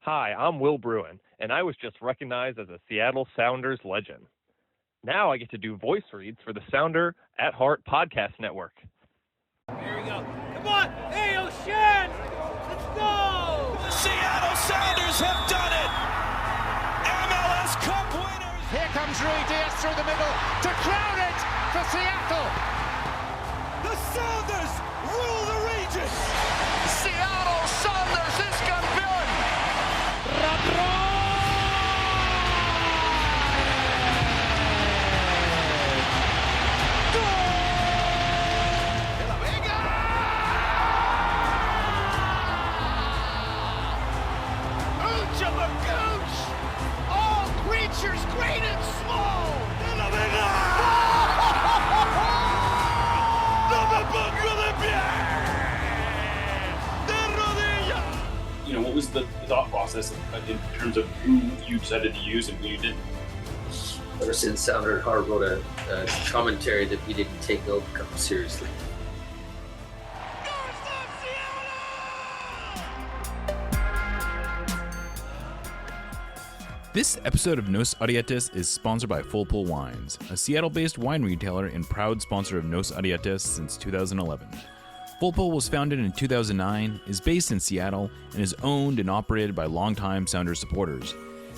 Hi, I'm Will Bruin, and I was just recognized as a Seattle Sounders legend. Now I get to do voice reads for the Sounder at Heart podcast network. Here we go. Come on! Hey, O'Shan! Let's go! The Seattle Sounders have done it! MLS Cup winners! Here comes Rui Diaz through the middle to crown it for Seattle! The Sounders rule the region! Seattle Sounders is campeón! All creatures great and small! De la Vega! ¡No me pongo de pie! ¡De rodillas! You know, what was the thought process in terms of who you decided to use and who you didn't? Ever since Sounder at Heart wrote a commentary that we didn't take Old Cup seriously. This episode of Nos Arietes is sponsored by Full Pull Wines, a Seattle-based wine retailer and proud sponsor of Nos Arietes since 2011. Full Pull was founded in 2009, is based in Seattle, and is owned and operated by longtime Sounders supporters.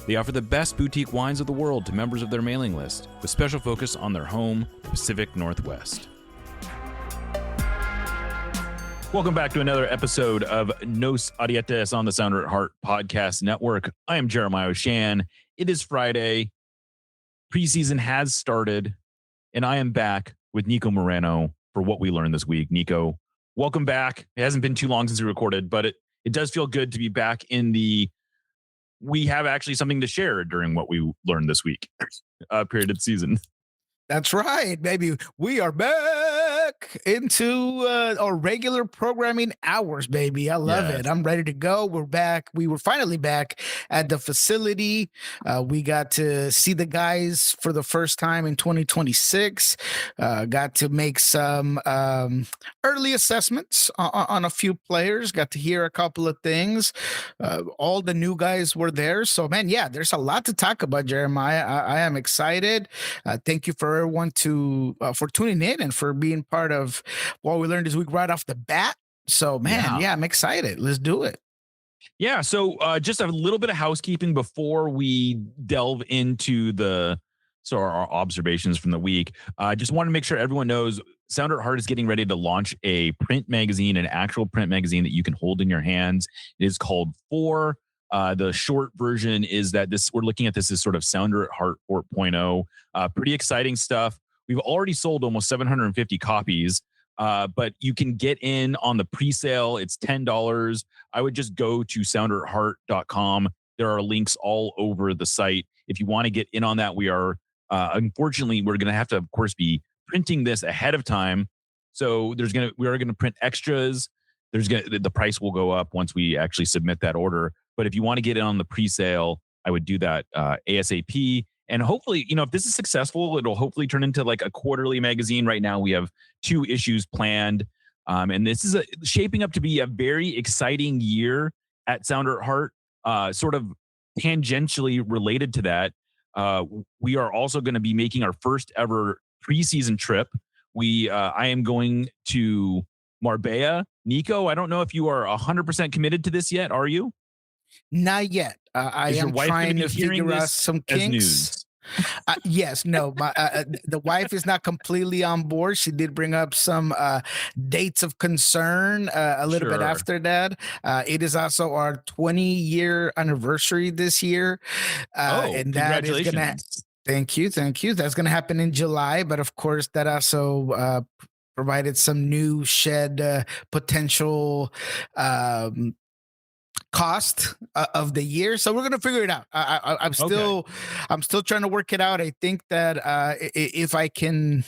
They offer the best boutique wines of the world to members of their mailing list, with special focus on their home, the Pacific Northwest. Welcome back to another episode of Nos Arietes on the Sounder at Heart podcast network. I am Jeremiah O'Shan. It is Friday. Preseason has started, and I am back with Niko Moreno for what we learned this week. Niko, welcome back. It hasn't been too long since we recorded, but it does feel good to be back in we have actually something to share during what we learned this week period of season. That's right, baby. We are back into our regular programming hours, baby. I love it. I'm ready to go. We're back. We were finally back at the facility. We got to see the guys for the first time in 2026. Got to make some early assessments on a few players. Got to hear a couple of things. All the new guys were there. So, man, yeah, there's a lot to talk about, Jeremiah. I am excited. Thank you for everyone for tuning in and for being part of what we learned this week right off the bat. So, man, yeah, I'm excited. Let's do it. Yeah. So just a little bit of housekeeping before we delve into our observations from the week. I just want to make sure everyone knows Sounder at Heart is getting ready to launch a print magazine, an actual print magazine that you can hold in your hands. It is called 4. The short version is that we're looking at this as sort of Sounder at Heart 4.0. Pretty exciting stuff. We've already sold almost 750 copies, but you can get in on the pre-sale. It's $10. I would just go to sounderatheart.com. There are links all over the site. If you want to get in on that, we are, unfortunately, we're going to have to, of course, be printing this ahead of time. So we are going to print extras. The price will go up once we actually submit that order. But if you want to get in on the pre-sale, I would do that ASAP. And hopefully, if this is successful, it'll hopefully turn into like a quarterly magazine. Right now, we have 2 issues planned. And this is shaping up to be a very exciting year at Sounder at Heart. Sort of tangentially related to that, we are also going to be making our first ever preseason trip. I am going to Marbella. Niko, I don't know if you are 100% committed to this yet. Are you? Not yet. I am trying to figure out some kinks. Yes, no, the wife is not completely on board. She did bring up some dates of concern a little bit after that. It is also our 20-year anniversary this year. And that is going to... Thank you. That's going to happen in July. But of course, that also provided some new shed potential cost of the year, so we're gonna figure it out. I'm still trying to work it out. I think that if I can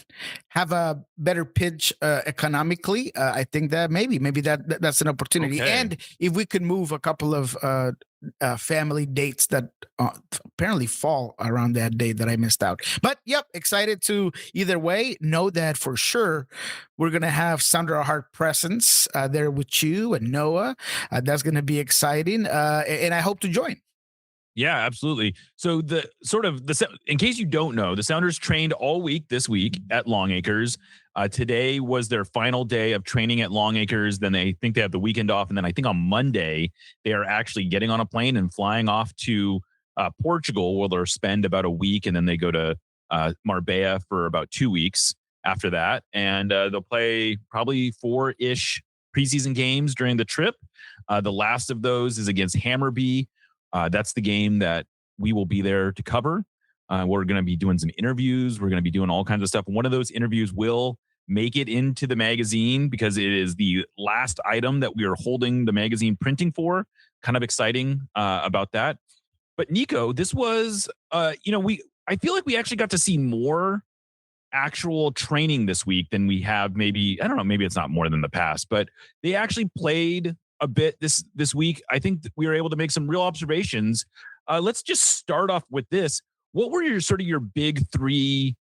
have a better pitch economically, I think that maybe that's an opportunity. And if we could move a couple of family dates that apparently fall around that day that I missed out. But yep, excited to either way know that for sure we're going to have Sounder Heart presence there with you and Noah. That's going to be exciting. And I hope to join. Yeah, absolutely. So in case you don't know, the Sounders trained all week this week at Longacres. Today was their final day of training at Longacres. Then they think they have the weekend off. And then I think on Monday, they are actually getting on a plane and flying off to Portugal, where they'll spend about a week. And then they go to Marbella for about 2 weeks after that. And they'll play probably 4-ish preseason games during the trip. The last of those is against Hammarby. That's the game that we will be there to cover. We're going to be doing some interviews. We're going to be doing all kinds of stuff. One of those interviews will make it into the magazine because it is the last item that we are holding the magazine printing for. Kind of exciting about that. But Niko, this was, I feel like we actually got to see more actual training this week than we have maybe it's not more than the past, but they actually played a bit this week. I think we were able to make some real observations. Let's just start off with this. What were your big 3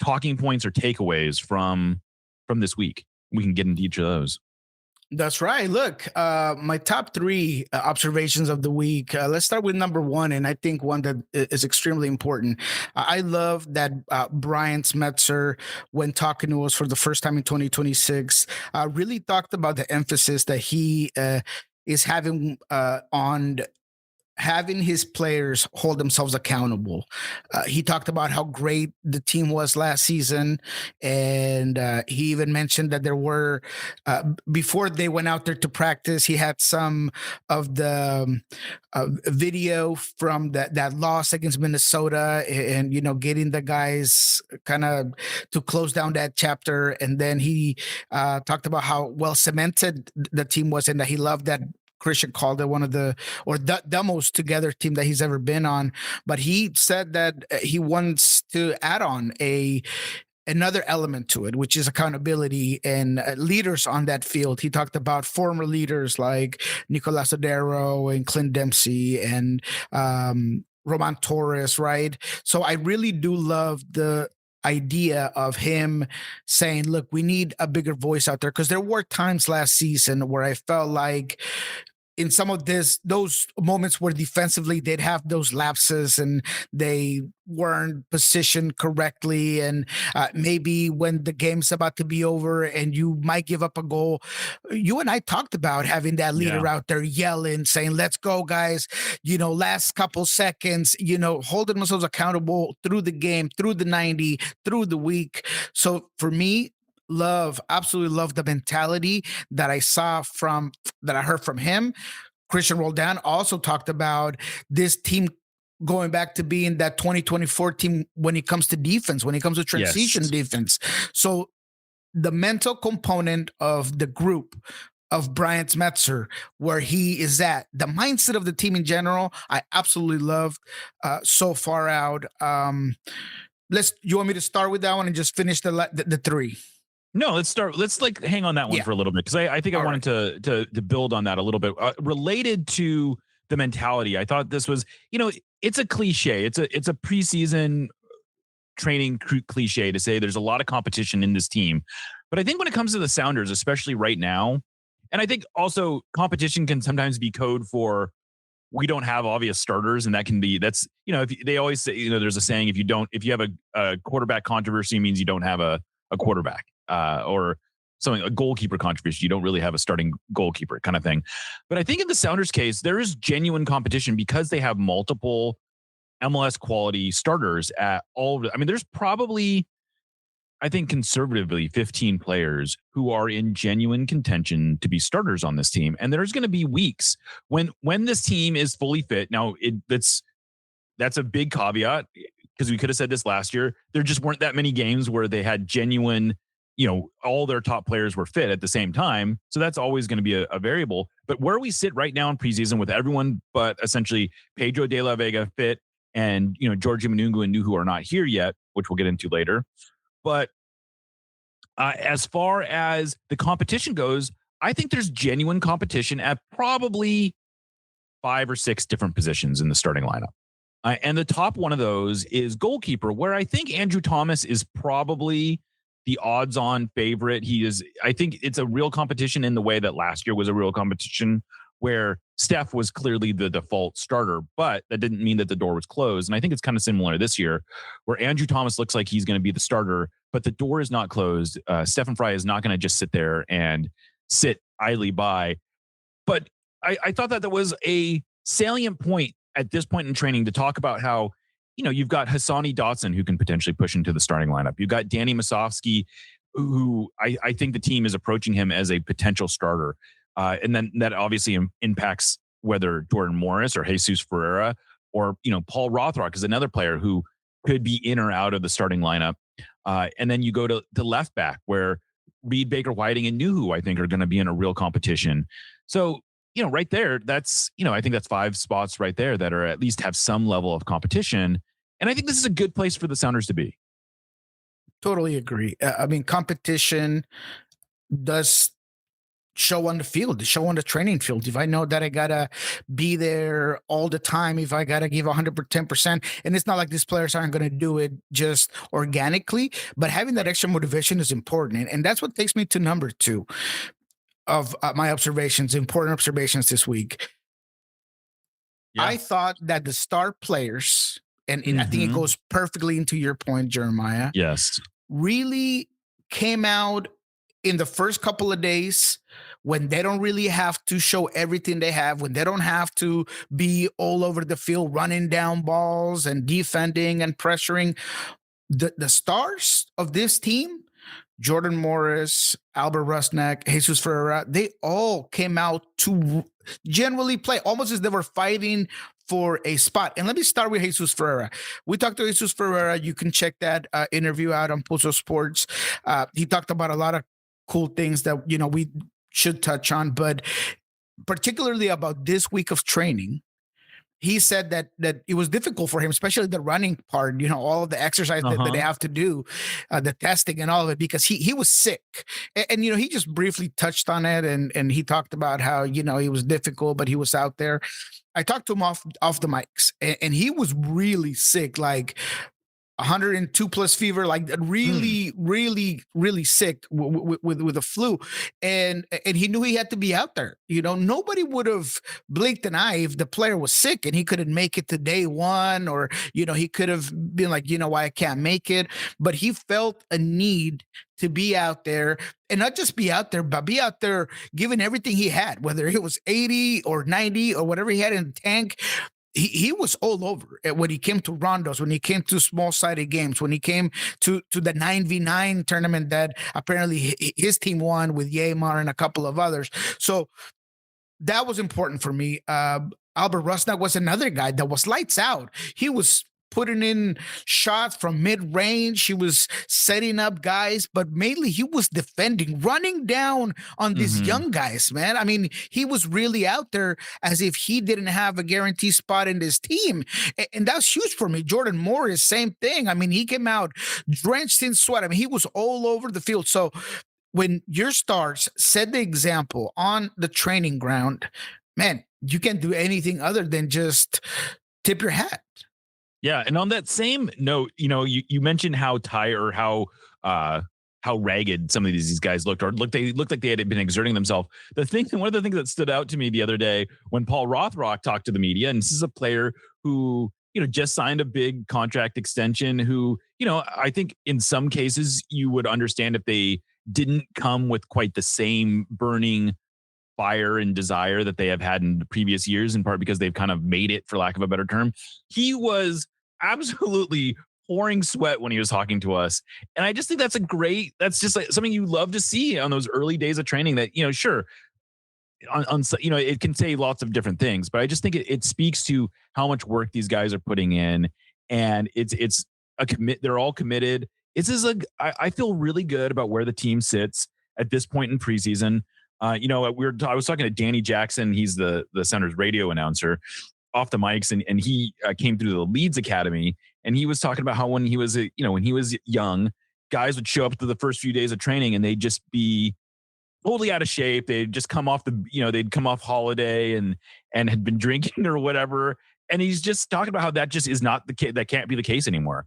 talking points or takeaways from this week? We can get into each of those. That's right. Look, my top 3 observations of the week. Let's start with number 1, and I think one that is extremely important. I love that Brian Schmetzer, when talking to us for the first time in 2026, really talked about the emphasis that he is having on having his players hold themselves accountable. He talked about how great the team was last season. And he even mentioned that there were, before they went out there to practice, he had some of the video from that loss against Minnesota and, getting the guys kind of to close down that chapter. And then he talked about how well cemented the team was and that he loved that Christian called it one of the most together team that he's ever been on. But he said that he wants to add on another element to it, which is accountability and leaders on that field. He talked about former leaders like Nicolas Odero and Clint Dempsey and Roman Torres, right? So I really do love the idea of him saying, look, we need a bigger voice out there, because there were times last season where I felt like in some of those moments where defensively they'd have those lapses and they weren't positioned correctly, and maybe when the game's about to be over and you might give up a goal. You and I talked about having that leader out there yelling, saying, let's go, guys, last couple seconds, holding themselves accountable through the game, through the 90, through the week. So for me, absolutely love the mentality that I heard from him. Christian Roldan also talked about this team going back to being that 2024 team when it comes to defense, when it comes to transition defense. So the mental component of the group of Brian Schmetzer, where he is at, the mindset of the team in general, I absolutely loved so far out. You want me to start with that one and just finish the 3? No, let's start. Let's hang on that one for a little bit, because I think I wanted to build on that a little bit related to the mentality. I thought this was, it's a cliche. It's a preseason training cliche to say there's a lot of competition in this team. But I think when it comes to the Sounders, especially right now, and I think also competition can sometimes be code for we don't have obvious starters, and if they always say, there's a saying, if you have a quarterback controversy, it means you don't have a quarterback. Or something, a goalkeeper controversy, you don't really have a starting goalkeeper kind of thing. But I think in the Sounders case, there is genuine competition because they have multiple MLS quality starters at all. I mean, there's probably, I think conservatively 15 players who are in genuine contention to be starters on this team. And there's going to be weeks when this team is fully fit. Now that's a big caveat, because we could have said this last year. There just weren't that many games where they had genuine, all their top players were fit at the same time. So that's always going to be a variable. But where we sit right now in preseason with everyone but essentially Pedro de la Vega fit and, Georgie Manungu and Nuhu are not here yet, which we'll get into later. But as far as the competition goes, I think there's genuine competition at probably 5 or 6 different positions in the starting lineup. And the top one of those is goalkeeper, where I think Andrew Thomas is probably the odds-on favorite. I think it's a real competition in the way that last year was a real competition, where Steph was clearly the default starter, but that didn't mean that the door was closed. And I think it's kind of similar this year, where Andrew Thomas looks like he's going to be the starter, but the door is not closed. Stephen Fry is not going to just sit there and sit idly by. But I thought that was a salient point at this point in training to talk about how, you've got Hassani Dotson, who can potentially push into the starting lineup. You've got Danny Masovsky, who I think the team is approaching him as a potential starter. And then that obviously impacts whether Jordan Morris or Jesus Ferreira or, Paul Rothrock is another player who could be in or out of the starting lineup. And then you go to left back, where Reed, Baker, Whiting, and Nuhu, I think, are going to be in a real competition. So, right there, that's, I think that's 5 spots right there that are at least have some level of competition. And I think this is a good place for the Sounders to be. Totally agree. Competition does show on the field, show on the training field. If I know that I gotta be there all the time, if I gotta give 110%, and it's not like these players aren't going to do it just organically, but having that extra motivation is important. And that's what takes me to number 2 of my important observations this week. Yeah. I thought that the star players, and I think it goes perfectly into your point, Jeremiah. Yes. Really came out in the first couple of days when they don't really have to show everything they have, when they don't have to be all over the field running down balls and defending and pressuring. The stars of this team, Jordan Morris, Albert Rusnák, Jesus Ferreira, they all came out to generally play almost as they were fighting for a spot. And let me start with Jesus Ferreira. We talked to Jesus Ferreira. You can check that interview out on Pulso Sports. He talked about a lot of cool things that, we should touch on, but particularly about this week of training. He said that it was difficult for him, especially the running part, all of the exercise that they have to do, the testing and all of it, because he was sick. And he just briefly touched on it, and he talked about how, it was difficult, but he was out there. I talked to him off the mics, and he was really sick, like 102 plus fever, like really, really sick with the flu. And he knew he had to be out there. Nobody would have blinked an eye if the player was sick and he couldn't make it to day 1, or, he could have been like, why I can't make it. But he felt a need to be out there, and not just be out there, but be out there giving everything he had, whether it was 80 or 90 or whatever he had in the tank. He was all over when he came to rondos, when he came to small-sided games, when he came to the 9v9 tournament that apparently his team won with Yamar and a couple of others. So that was important for me. Albert Rusnák was another guy that was lights out. He was putting in shots from mid-range. He was setting up guys, but mainly he was defending, running down on these young guys, man. I mean, he was really out there as if he didn't have a guaranteed spot in this team. And that's huge for me. Jordan Morris, same thing. I mean, he came out drenched in sweat. I mean, he was all over the field. So when your stars set the example on the training ground, man, you can't do anything other than just tip your hat. Yeah, and on that same note, you mentioned how tired or how ragged some of these guys looked, or they looked like they had been exerting themselves. One of the things that stood out to me the other day when Paul Rothrock talked to the media, and this is a player who just signed a big contract extension, who I think in some cases you would understand if they didn't come with quite the same burning fire and desire that they have had in the previous years, in part because they've kind of made it, for lack of a better term. He was absolutely pouring sweat when he was talking to us. And I just think that's that's just like something you love to see on those early days of training that, sure, it can say lots of different things, but I just think it speaks to how much work these guys are putting in. And it's a commit. They're all committed. I feel really good about where the team sits at this point in preseason. I was talking to Danny Jackson. He's the Sounders radio announcer off the mics, and he came through the Leeds Academy, and he was talking about how when he was young, guys would show up to the first few days of training and they'd just be totally out of shape. They'd just come off they'd come off holiday and had been drinking or whatever. And he's just talking about how that just is not the case. That can't be the case anymore.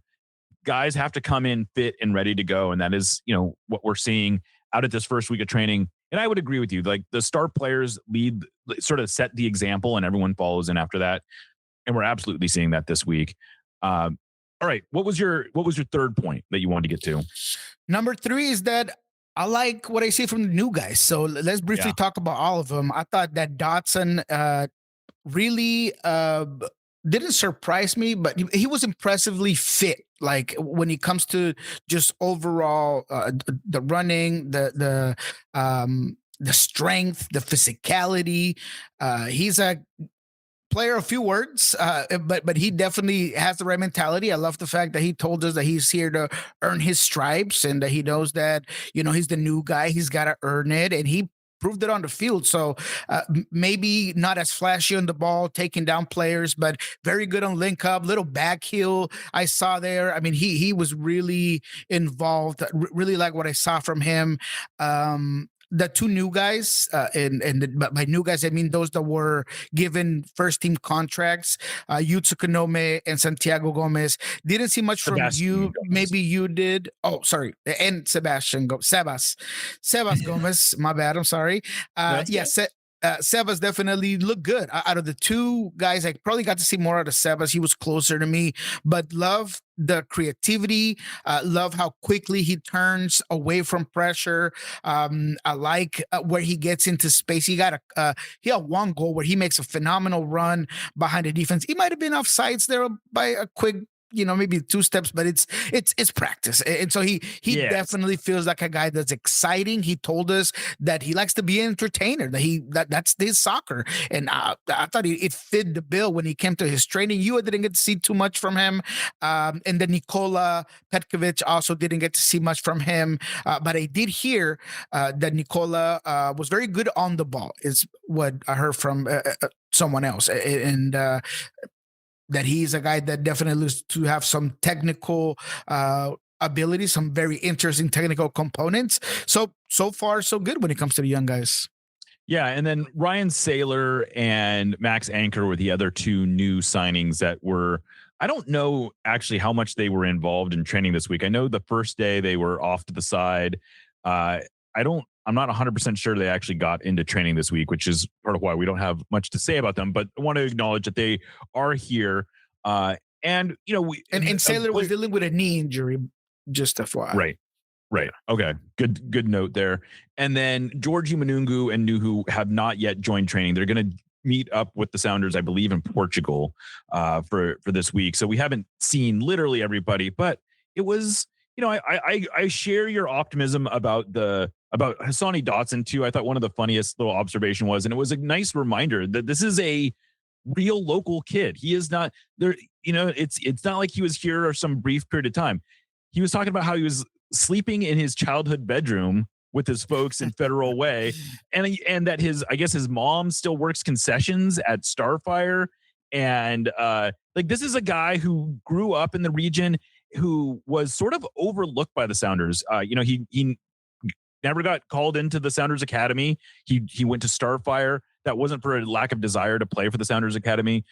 Guys have to come in fit and ready to go. And that is, what we're seeing out at this first week of training. And I would agree with you. Like the star players sort of set the example and everyone follows in after that. And we're absolutely seeing that this week. All right. What was your third point that you wanted to get to? Number 3 is that I like what I see from the new guys. So let's briefly talk about all of them. I thought that Dotson really didn't surprise me, but he was impressively fit. Like when it comes to just overall the running, the strength, the physicality. He's a player of few words, but he definitely has the right mentality. I love the fact that he told us that he's here to earn his stripes and that he knows that, he's the new guy. He's got to earn it. And he proved it on the field. So maybe not as flashy on the ball, taking down players, but very good on link up, little back heel I saw there. I mean, he was really involved. Really like what I saw from him. The 2 new guys, but by new guys, I mean those that were given first-team contracts, Yutsu Kanome and Santiago Gomez. Didn't see much from you. Gomez. Maybe you did. Oh, sorry. And Sebas Gomez. My bad. I'm sorry. Yes. Sebas definitely looked good. Out of the 2 guys, I probably got to see more out of Sebas. He was closer to me, but love the creativity. Love how quickly he turns away from pressure. I like where he gets into space. He had 1 goal where he makes a phenomenal run behind the defense. He might have been offsides there by a quick, maybe 2 steps, but it's practice. And so he definitely feels like a guy that's exciting. He told us that he likes to be an entertainer, that's his soccer. And I thought it fit the bill when he came to his training. You didn't get to see too much from him. And then Nikola Petkovic also didn't get to see much from him. But I did hear that Nikola was very good on the ball, is what I heard from someone else. And that he's a guy that definitely looks to have some technical ability, some very interesting technical components. So far, so good when it comes to the young guys. Yeah, and then Ryan Saylor and Max Anchor were the other 2 new signings that were, I don't know actually how much they were involved in training this week. I know the first day they were off to the side. I'm not 100% sure they actually got into training this week, which is part of why we don't have much to say about them, but I want to acknowledge that they are here. And Saylor was dealing with a knee injury, just FYI. Right. Okay. Good note there. And then Georgie Manungu and Nuhu have not yet joined training. They're going to meet up with the Sounders, I believe, in Portugal for this week. So we haven't seen literally everybody, but it was, I share your optimism about Hassani Dotson too. I thought one of the funniest little observation was, and it was a nice reminder that this is a real local kid. He is not there. It's not like he was here or some brief period of time. He was talking about how he was sleeping in his childhood bedroom with his folks in Federal Way, and that his mom still works concessions at Starfire, and this is a guy who grew up in the region, who was sort of overlooked by the Sounders. He never got called into the Sounders Academy. He went to Starfire. That wasn't for a lack of desire to play for the Sounders Academy.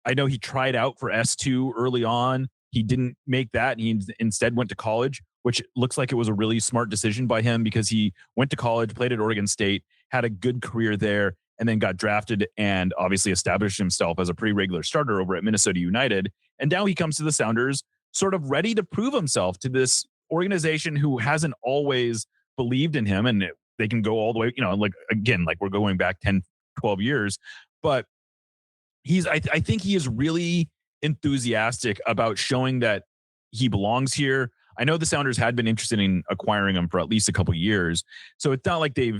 I know he tried out for S2 early on. He didn't make that. He instead went to college, which looks like it was a really smart decision by him, because he went to college, played at Oregon State, had a good career there, and then got drafted and obviously established himself as a pretty regular starter over at Minnesota United. And now he comes to the Sounders sort of ready to prove himself to this organization who hasn't always believed in him. And they can go all the way, we're going back 10, 12 years. But I think he is really enthusiastic about showing that he belongs here. I know the Sounders had been interested in acquiring him for at least a couple of years. So it's not like they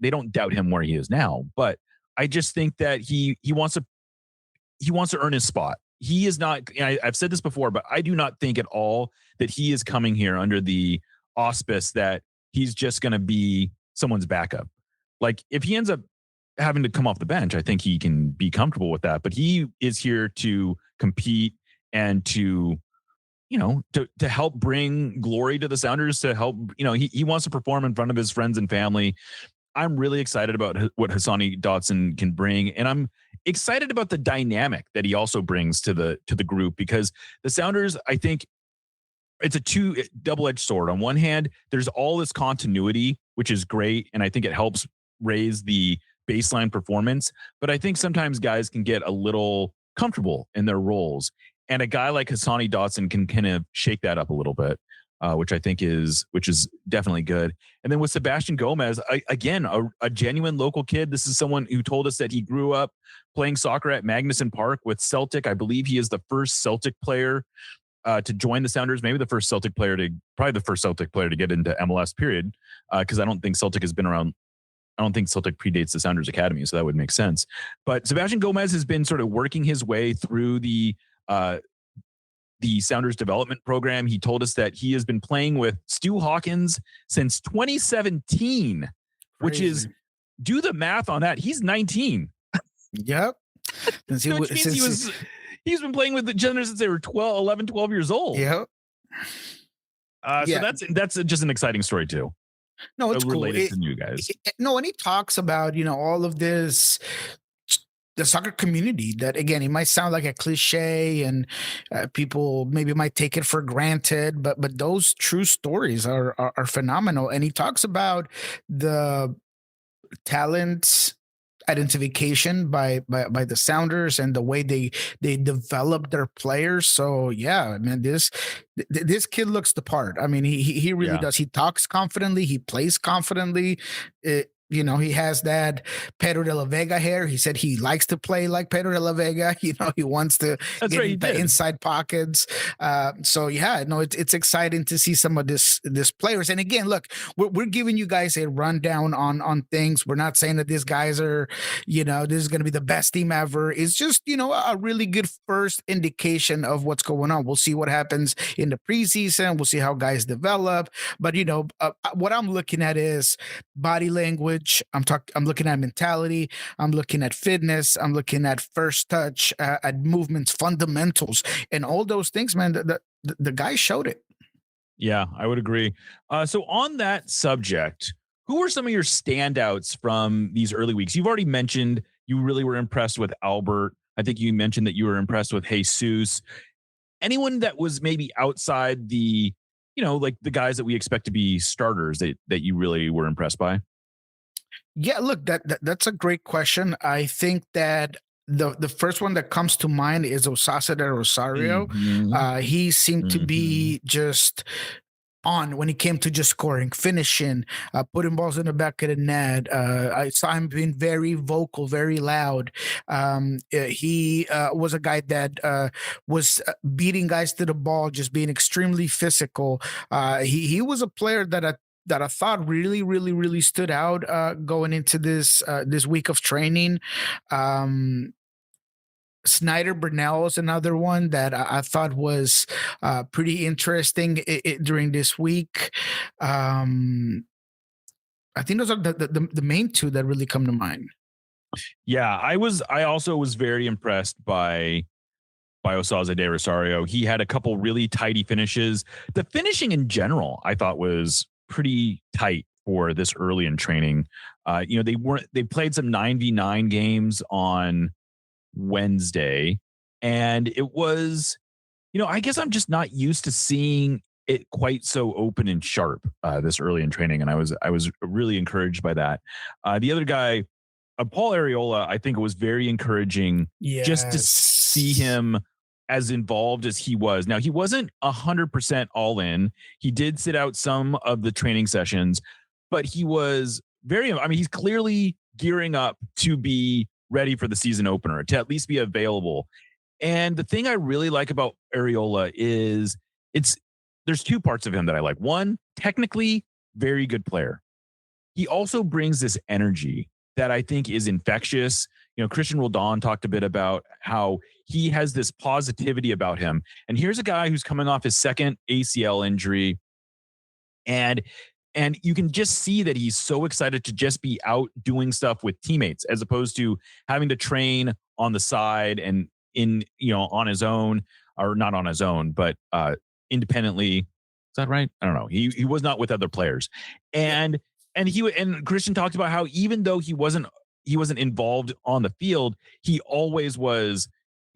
don't doubt him where he is now. But I just think that he wants to earn his spot. He is not, I've said this before, but I do not think at all that he is coming here under the auspice that he's just going to be someone's backup. Like, if he ends up having to come off the bench, I think he can be comfortable with that. But he is here to compete and to help bring glory to the Sounders, to help, he wants to perform in front of his friends and family. I'm really excited about what Hassani Dotson can bring, and I'm excited about the dynamic that he also brings to the group, because the Sounders, I think, it's a double-edged sword. On one hand, there's all this continuity, which is great, and I think it helps raise the baseline performance. But I think sometimes guys can get a little comfortable in their roles, and a guy like Hassani Dotson can kind of shake that up a little bit, which I think is definitely good. And then with Sebastian Gomez, again, a genuine local kid. This is someone who told us that he grew up playing soccer at Magnuson Park with Celtic. I believe he is the first Celtic player to join the Sounders, maybe the first Celtic player to get into MLS, period. Because I don't think Celtic has been around. I don't think Celtic predates the Sounders Academy, so that would make sense. But Sebastian Gomez has been sort of working his way through the Sounders development program. He told us that he has been playing with Stu Hawkins since 2017, Crazy. Which is, do the math on that. He's 19. Yep. He's been playing with the Genders since they were 11, 12 years old. Yep. So that's just an exciting story too. No, it's related to you guys. No, and he talks about, all of this, the soccer community, that again, it might sound like a cliche and people maybe might take it for granted, but those true stories are phenomenal. And he talks about the talent identification by the Sounders and the way they develop their players. So yeah, man, this kid looks the part. I mean, he really does. He talks confidently. He plays confidently. He has that Pedro de la Vega hair. He said he likes to play like Pedro de la Vega. He wants to get in the inside pockets. It's exciting to see some of this players. And again, look, we're giving you guys a rundown on things. We're not saying that these guys are, this is going to be the best team ever. It's just, a really good first indication of what's going on. We'll see what happens in the preseason. We'll see how guys develop. But, what I'm looking at is body language. I'm looking at mentality. I'm looking at fitness. I'm looking at first touch, at movements, fundamentals, and all those things, man. The guy showed it. Yeah, I would agree. So on that subject, who are some of your standouts from these early weeks? You've already mentioned you really were impressed with Albert. I think you mentioned that you were impressed with Jesus. Anyone that was maybe outside the, like the guys that we expect to be starters that you really were impressed by? Yeah, look, that's a great question. I think that the first one that comes to mind is Osasa de Rosario. Mm-hmm. He seemed to be just on when he came to just scoring, finishing, putting balls in the back of the net. I saw him being very vocal, very loud. He was a guy that was beating guys to the ball, just being extremely physical. He was a player that I thought really, really, really stood out going into this week of training. Snyder Burnell is another one that I thought was pretty interesting during this week. I think those are the main two that really come to mind. Yeah, I also was very impressed by Osasa de Rosario. He had a couple really tidy finishes. The finishing in general, I thought, was pretty tight for this early in training. They played some 9v9 games on Wednesday, and it was, I guess I'm just not used to seeing it quite so open and sharp this early in training, and I was really encouraged by that. The other guy, Paul Arriola, I think it was very encouraging just to see him as involved as he was. Now, he wasn't 100% all in. He did sit out some of the training sessions, but he was he's clearly gearing up to be ready for the season opener, to at least be available. And the thing I really like about Arriola is there's two parts of him that I like. One, technically very good player. He also brings this energy that I think is infectious. Christian Roldan talked a bit about how he has this positivity about him. And here's a guy who's coming off his second ACL injury. And you can just see that he's so excited to just be out doing stuff with teammates, as opposed to having to train on the side and on his own, or not on his own, but independently. Is that right? I don't know. He was not with other players. And and Christian talked about how even though he wasn't involved on the field, he always was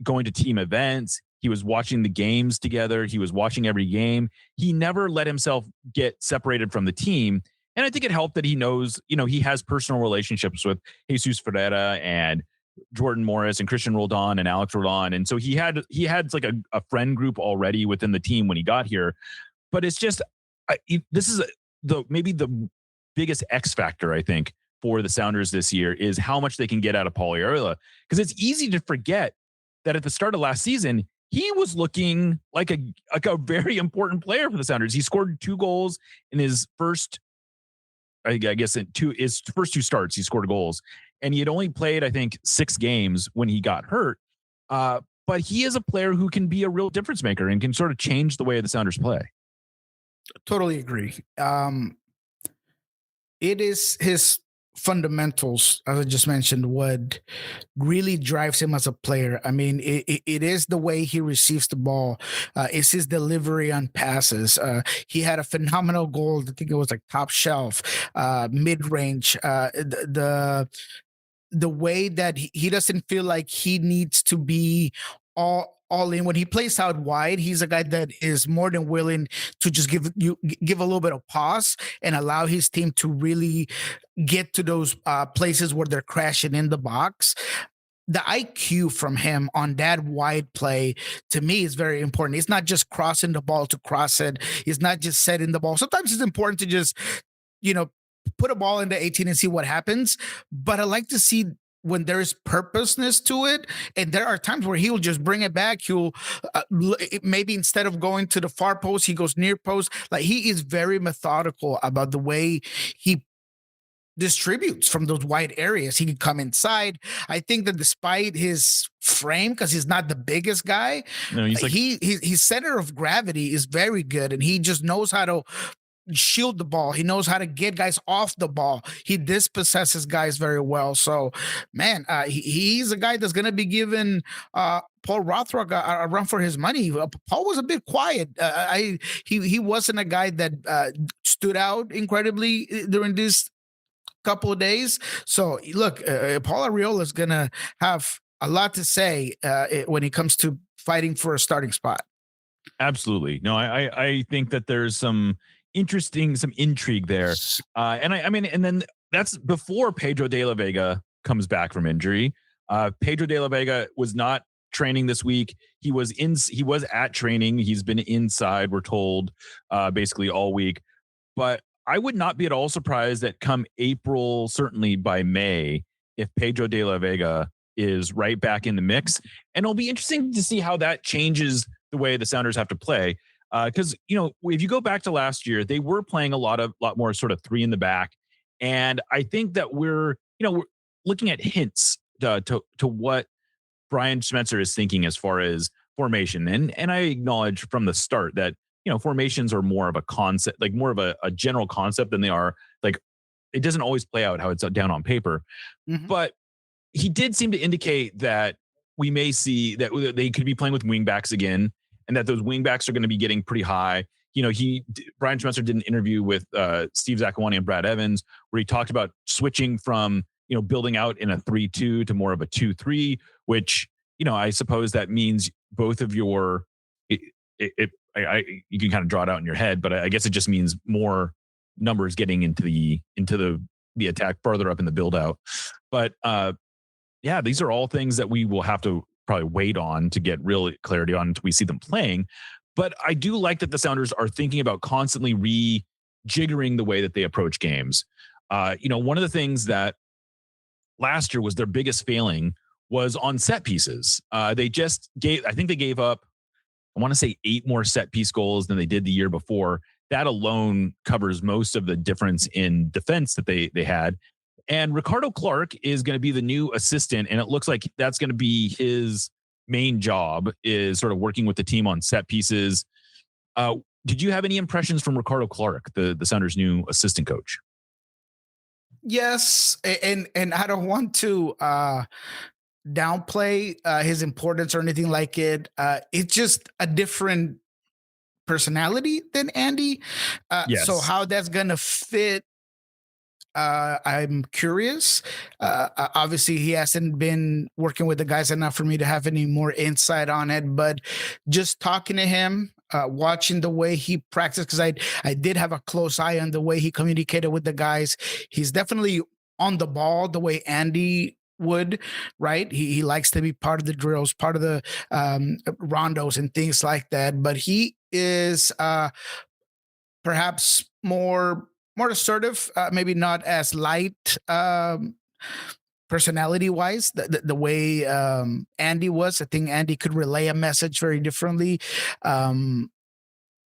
going to team events. He was watching the games together. He was watching every game. He never let himself get separated from the team. And I think it helped that he knows, he has personal relationships with Jesus Ferreira and Jordan Morris and Christian Roldan and Alex Roldan. And so he had like a friend group already within the team when he got here. But it's just, this is maybe the biggest X factor, I think, for the Sounders this year is how much they can get out of Paul Arriola. Because it's easy to forget that at the start of last season, he was looking like a very important player for the Sounders. He scored 2 goals in his first, I guess, his first 2 starts. He scored goals, and he had only played, I think, 6 games when he got hurt. But he is a player who can be a real difference maker and can sort of change the way the Sounders play. Totally agree. It is his fundamentals, as I just mentioned, what really drives him as a player. I mean, it is the way he receives the ball. It's his delivery on passes. He had a phenomenal goal. I think it was like top shelf, mid-range. The way that he doesn't feel like he needs to be all in. When he plays out wide, he's a guy that is more than willing to just give a little bit of pause and allow his team to really get to those places where they're crashing in the box. The IQ from him on that wide play, to me, is very important. It's not just crossing the ball to cross it. It's not just setting the ball. Sometimes it's important to just, put a ball into 18 and see what happens. But I like to see when there's purposeness to it. And there are times where he'll just bring it back. He'll maybe instead of going to the far post, he goes near post. Like, he is very methodical about the way he distributes from those wide areas. He can come inside. I think that despite his frame, because he's not the biggest guy, his center of gravity is very good, and he just knows how to shield the ball. He knows how to get guys off the ball. He dispossesses guys very well. So, man, he's a guy that's going to be giving Paul Rothrock a run for his money. Paul was a bit quiet. He wasn't a guy that stood out incredibly during this couple of days. So, look, Paul Arriola is going to have a lot to say when it comes to fighting for a starting spot. Absolutely. No, I think that there's some intrigue there. And then that's before Pedro de la Vega comes back from injury. Pedro de la Vega was not training this week. He was at training. He's been inside, we're told, basically all week. But I would not be at all surprised that come April, certainly by May, if Pedro de la Vega is right back in the mix. And it'll be interesting to see how that changes the way the Sounders have to play. Because, if you go back to last year, they were playing a lot more sort of 3 in the back. And I think that we're looking at hints to what Brian Schmetzer is thinking as far as formation. And I acknowledge from the start that, formations are more of a concept, like more of a general concept than they are. Like, it doesn't always play out how it's down on paper. Mm-hmm. But he did seem to indicate that we may see that they could be playing with wingbacks again, and that those wingbacks are going to be getting pretty high. Brian Schmetzer did an interview with Steve Zakuani and Brad Evans where he talked about switching from, building out in a 3-2 to more of a 2-3, which, I suppose that means both of your, you can kind of draw it out in your head, but I guess it just means more numbers getting into the attack further up in the build out. But these are all things that we will have to probably wait on to get real clarity on until we see them playing. But I do like that the Sounders are thinking about constantly rejiggering the way that they approach games. One of the things that last year was their biggest failing was on set pieces. I think they gave up, I want to say 8 more set piece goals than they did the year before. That alone covers most of the difference in defense that they had. And Ricardo Clark is going to be the new assistant, and it looks like that's going to be his main job, is sort of working with the team on set pieces. Did you have any impressions from Ricardo Clark, the Sounders' new assistant coach? Yes, and I don't want to downplay his importance or anything like it. It's just a different personality than Andy. Yes. So how that's going to fit I'm curious. Obviously, he hasn't been working with the guys enough for me to have any more insight on it. But just talking to him, watching the way he practiced, because I did have a close eye on the way he communicated with the guys. He's definitely on the ball the way Andy would, right? He likes to be part of the drills, part of the rondos and things like that. But he is perhaps more assertive, maybe not as light personality wise, the way Andy was. I think Andy could relay a message very differently.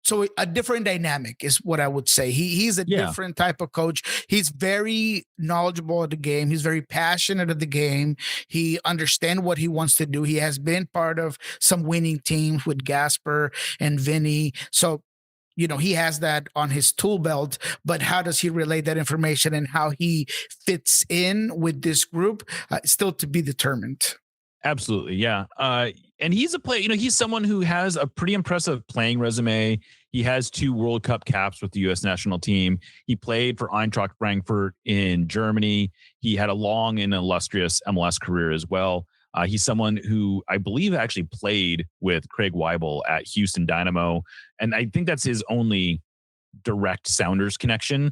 So a different dynamic is what I would say. He's a different type of coach. He's very knowledgeable of the game. He's very passionate of the game. He understands what he wants to do. He has been part of some winning teams with Gasper and Vinny. So, he has that on his tool belt, but how does he relay that information and how he fits in with this group still to be determined. Absolutely. Yeah. And he's a player, he's someone who has a pretty impressive playing resume. He has 2 World Cup caps with the U.S. national team. He played for Eintracht Frankfurt in Germany. He had a long and illustrious MLS career as well. He's someone who I believe actually played with Craig Weibel at Houston Dynamo. And I think that's his only direct Sounders connection.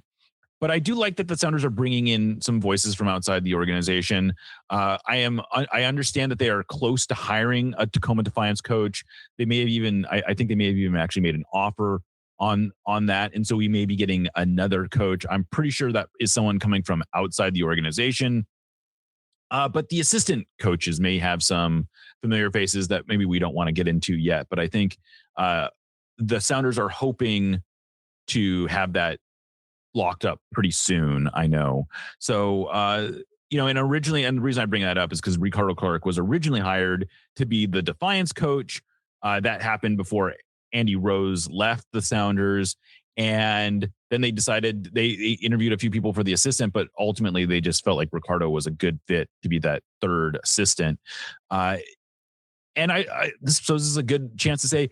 But I do like that the Sounders are bringing in some voices from outside the organization. I understand that they are close to hiring a Tacoma Defiance coach. They may have even, I think they may have even actually made an offer on that. And so we may be getting another coach. I'm pretty sure that is someone coming from outside the organization. But the assistant coaches may have some familiar faces that maybe we don't want to get into yet. But I think the Sounders are hoping to have that locked up pretty soon, I know. So, and the reason I bring that up is because Ricardo Clark was originally hired to be the Defiance coach. That happened before Andy Rose left the Sounders. And then they decided they interviewed a few people for the assistant, but ultimately they just felt like Ricardo was a good fit to be that third assistant. So this is a good chance to say,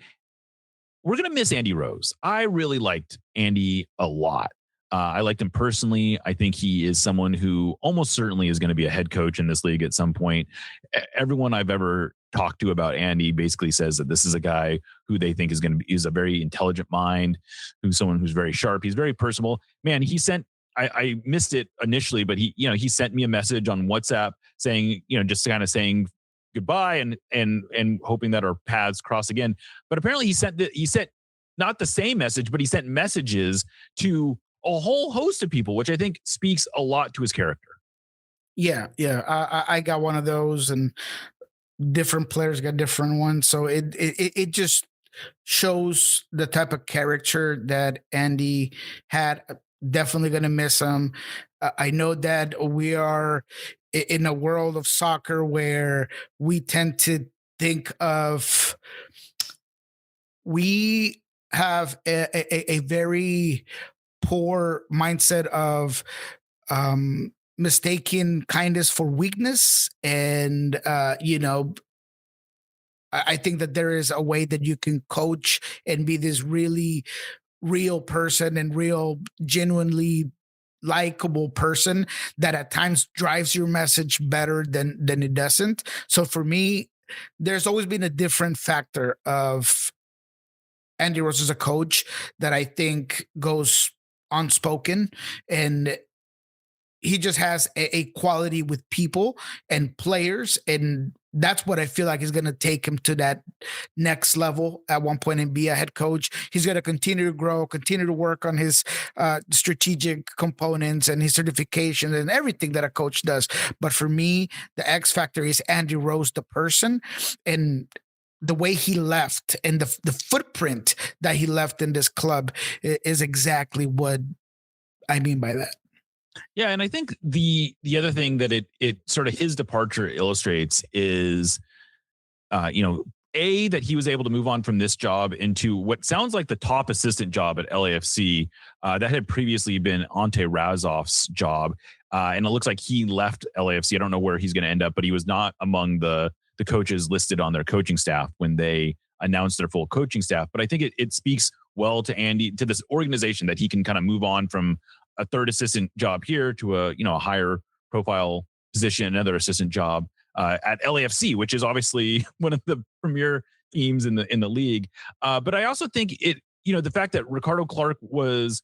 we're going to miss Andy Rose. I really liked Andy a lot. I liked him personally. I think he is someone who almost certainly is going to be a head coach in this league at some point. Everyone I've ever talked to about Andy basically says that this is a guy who they think is a very intelligent mind, who's someone who's very sharp. He's very personable. Man, I missed it initially, but he sent me a message on WhatsApp saying, just kind of saying goodbye and hoping that our paths cross again. But apparently he sent not the same message, but he sent messages to a whole host of people, which I think speaks a lot to his character. Yeah. I got one of those, and different players got different ones. So it just shows the type of character that Andy had. Definitely going to miss him. I know that we are in a world of soccer where we tend to think of, we have a very poor mindset of mistaking kindness for weakness. And, I think that there is a way that you can coach and be this really real person and real, genuinely likable person that at times drives your message better than it doesn't. So for me, there's always been a different factor of Andy Rose as a coach that I think goes unspoken, and he just has a quality with people and players, and that's what I feel like is going to take him to that next level at one point and be a head coach. He's going to continue to grow, continue to work on his strategic components and his certification and everything that a coach does. But for me, the X factor is Andy Rose, the person, and the way he left and the footprint that he left in this club is exactly what I mean by that. Yeah, and I think the other thing that it sort of his departure illustrates is, that he was able to move on from this job into what sounds like the top assistant job at LAFC that had previously been Ante Razov's job, and it looks like he left LAFC. I don't know where he's going to end up, but he was not among the coaches listed on their coaching staff when they announced their full coaching staff. But I think it speaks well to Andy, to this organization, that he can kind of move on from a third assistant job here to a higher profile position, another assistant job at LAFC, which is obviously one of the premier teams in the league. But I also think the fact that Ricardo Clark was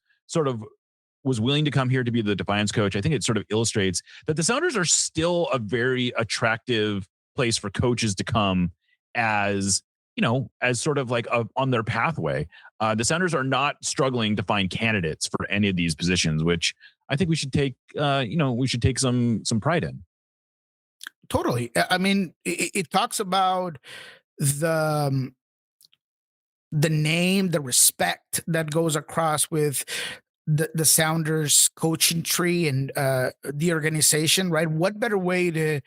willing to come here to be the Defiance coach, I think it sort of illustrates that the Sounders are still a very attractive place for coaches to come as sort of like on their pathway. The Sounders are not struggling to find candidates for any of these positions, which I think we should take, some pride in. Totally. I mean, it talks about the name, the respect that goes across with the Sounders coaching tree and the organization, right? What better way to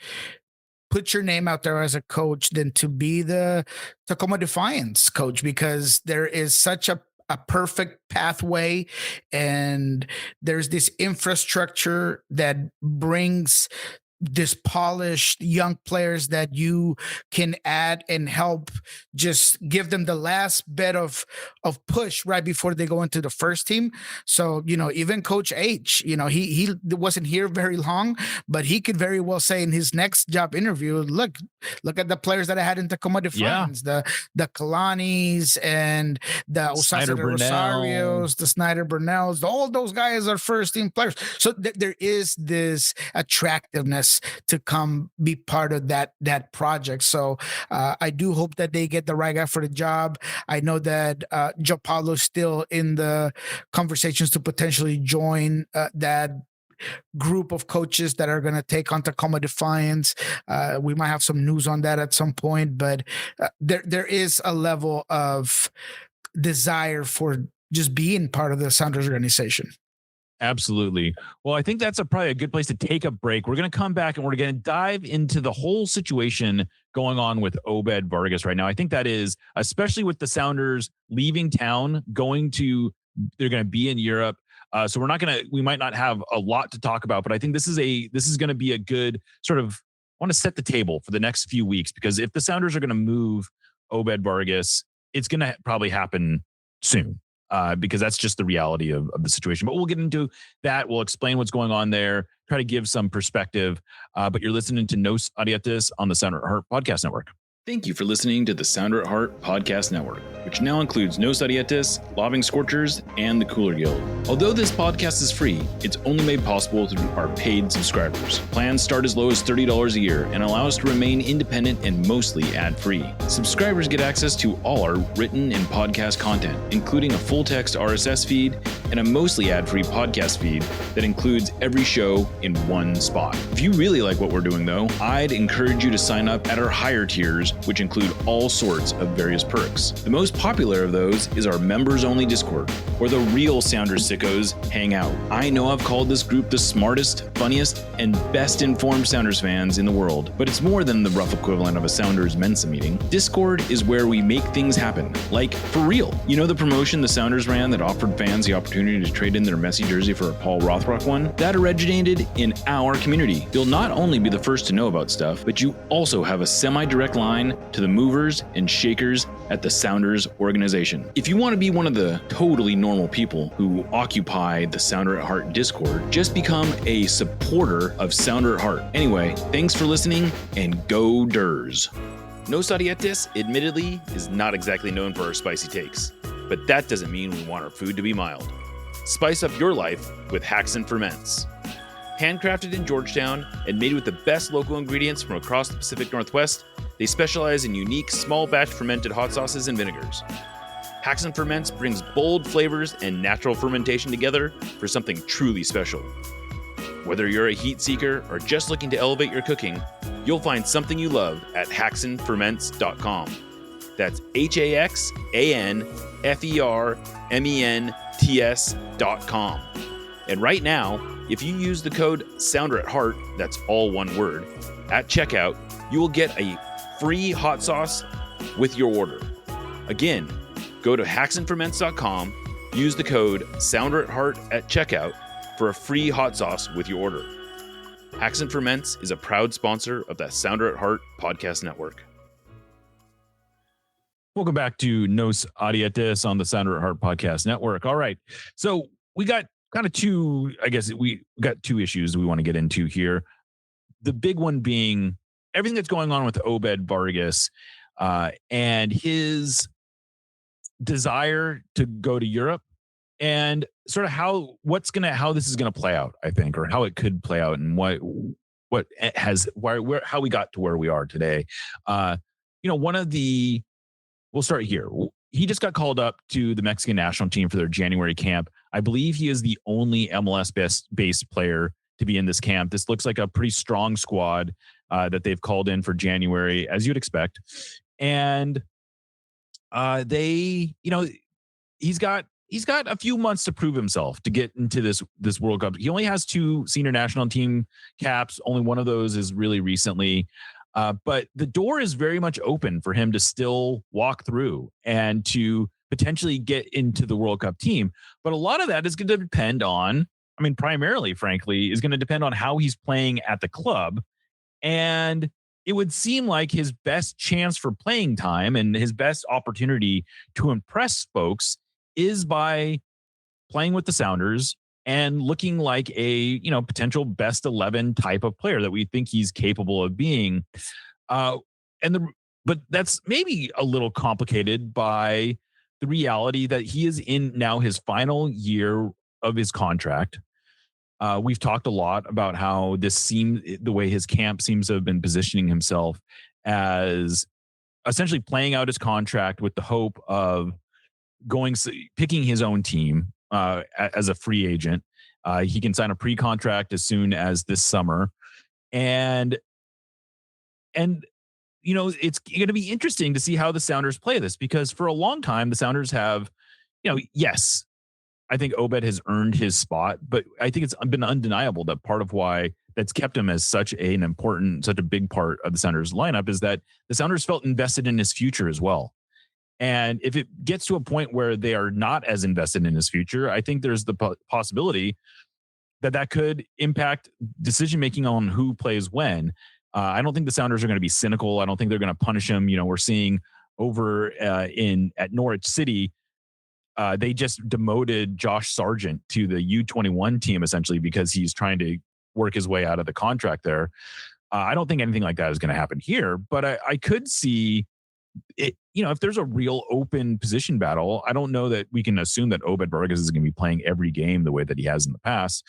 put your name out there as a coach than to be the Tacoma Defiance coach, because there is such a perfect pathway and there's this infrastructure that brings this polished young players that you can add and help just give them the last bit of push right before they go into the first team. So, even Coach H, he wasn't here very long, but he could very well say in his next job interview, look at the players that I had in Tacoma Defiance, the Kalanis and the Osasa de Rosarios, the Snyder Burnells, all those guys are first team players. So there is this attractiveness to come be part of that project. So I do hope that they get the right guy for the job. I know that Joe Paulo's still in the conversations to potentially join that group of coaches that are going to take on Tacoma Defiance. We might have some news on that at some point, but there is a level of desire for just being part of the Sounders organization. Absolutely. Well, I think that's probably a good place to take a break. We're going to come back and we're going to dive into the whole situation going on with Obed Vargas right now. I think that is, especially with the Sounders leaving town, they're going to be in Europe. So we might not have a lot to talk about, but I think this is going to be a good sort of, I want to set the table for the next few weeks, because if the Sounders are going to move Obed Vargas, it's going to probably happen soon. Because that's just the reality of the situation. But we'll get into that. We'll explain what's going on there, try to give some perspective. But you're listening to Nos Audietes on the Sounder at Heart Podcast Network. Thank you for listening to the Sounder at Heart Podcast Network, which now includes Nos Audietes, Lobbing Scorchers, and the Cooler Guild. Although this podcast is free, it's only made possible through our paid subscribers. Plans start as low as $30 a year and allow us to remain independent and mostly ad-free. Subscribers get access to all our written and podcast content, including a full-text RSS feed and a mostly ad-free podcast feed that includes every show in one spot. If you really like what we're doing, though, I'd encourage you to sign up at our higher tiers, which include all sorts of various perks. The most popular of those is our members-only Discord, where the real Sounders sickos hang out. I know I've called this group the smartest, funniest, and best-informed Sounders fans in the world, but it's more than the rough equivalent of a Sounders Mensa meeting. Discord is where we make things happen, like for real. You know the promotion the Sounders ran that offered fans the opportunity to trade in their Messi jersey for a Paul Rothrock one? That originated in our community. You'll not only be the first to know about stuff, but you also have a semi-direct line to the movers and shakers at the Sounders organization. If you want to be one of the totally normal people who occupy the Sounder at Heart Discord, just become a supporter of Sounder at Heart. Anyway, thanks for listening, and go Durs. Nos Audietes, admittedly, is not exactly known for our spicy takes, but that doesn't mean we want our food to be mild. Spice up your life with Haxan Ferments. Handcrafted in Georgetown and made with the best local ingredients from across the Pacific Northwest, they specialize in unique small batch fermented hot sauces and vinegars. Haxan Ferments brings bold flavors and natural fermentation together for something truly special. Whether you're a heat seeker or just looking to elevate your cooking, you'll find something you love at haxanferments.com. That's HAXANFERMENTS.com. And right now, if you use the code Sounder at Heart, that's all one word, at checkout, you will get a free hot sauce with your order. Again, go to haxanferments.com, use the code Sounder at Heart at checkout for a free hot sauce with your order. Haxan Ferments is a proud sponsor of the Sounder at Heart Podcast Network. Welcome back to Nos Audietes on the Sounder at Heart Podcast Network. All right. So we got kind of two, I guess we got two issues we want to get into here. The big one being everything that's going on with Obed Vargas and his desire to go to Europe, and sort of how this is going to play out, I think, or how it could play out, and how we got to where we are today. We'll start here. He just got called up to the Mexican national team for their January camp. I believe he is the only MLS-based player to be in this camp. This looks like a pretty strong squad that they've called in for January, as you'd expect. And he's got a few months to prove himself to get into this World Cup. He only has 2 senior national team caps. Only one of those is really recently. But the door is very much open for him to still walk through and to potentially get into the World Cup team. But a lot of that is going to depend on, primarily, frankly, is going to depend on how he's playing at the club. And it would seem like his best chance for playing time and his best opportunity to impress folks is by playing with the Sounders and looking like a, potential best 11 type of player that we think he's capable of being. But that's maybe a little complicated by the reality that he is in now his final year of his contract. We've talked a lot about how the way his camp seems to have been positioning himself as essentially playing out his contract with the hope of picking his own team as a free agent. He can sign a pre-contract as soon as this summer. And it's going to be interesting to see how the Sounders play this, because for a long time, the Sounders have, yes, I think Obed has earned his spot, but I think it's been undeniable that part of why that's kept him as such a big part of the Sounders lineup is that the Sounders felt invested in his future as well. And if it gets to a point where they are not as invested in his future, I think there's the possibility that could impact decision-making on who plays when. I don't think the Sounders are going to be cynical. I don't think they're going to punish him. We're seeing over at Norwich City, they just demoted Josh Sargent to the U21 team, essentially, because he's trying to work his way out of the contract there. I don't think anything like that is going to happen here, but I could see it, if there's a real open position battle. I don't know that we can assume that Obed Vargas is going to be playing every game the way that he has in the past.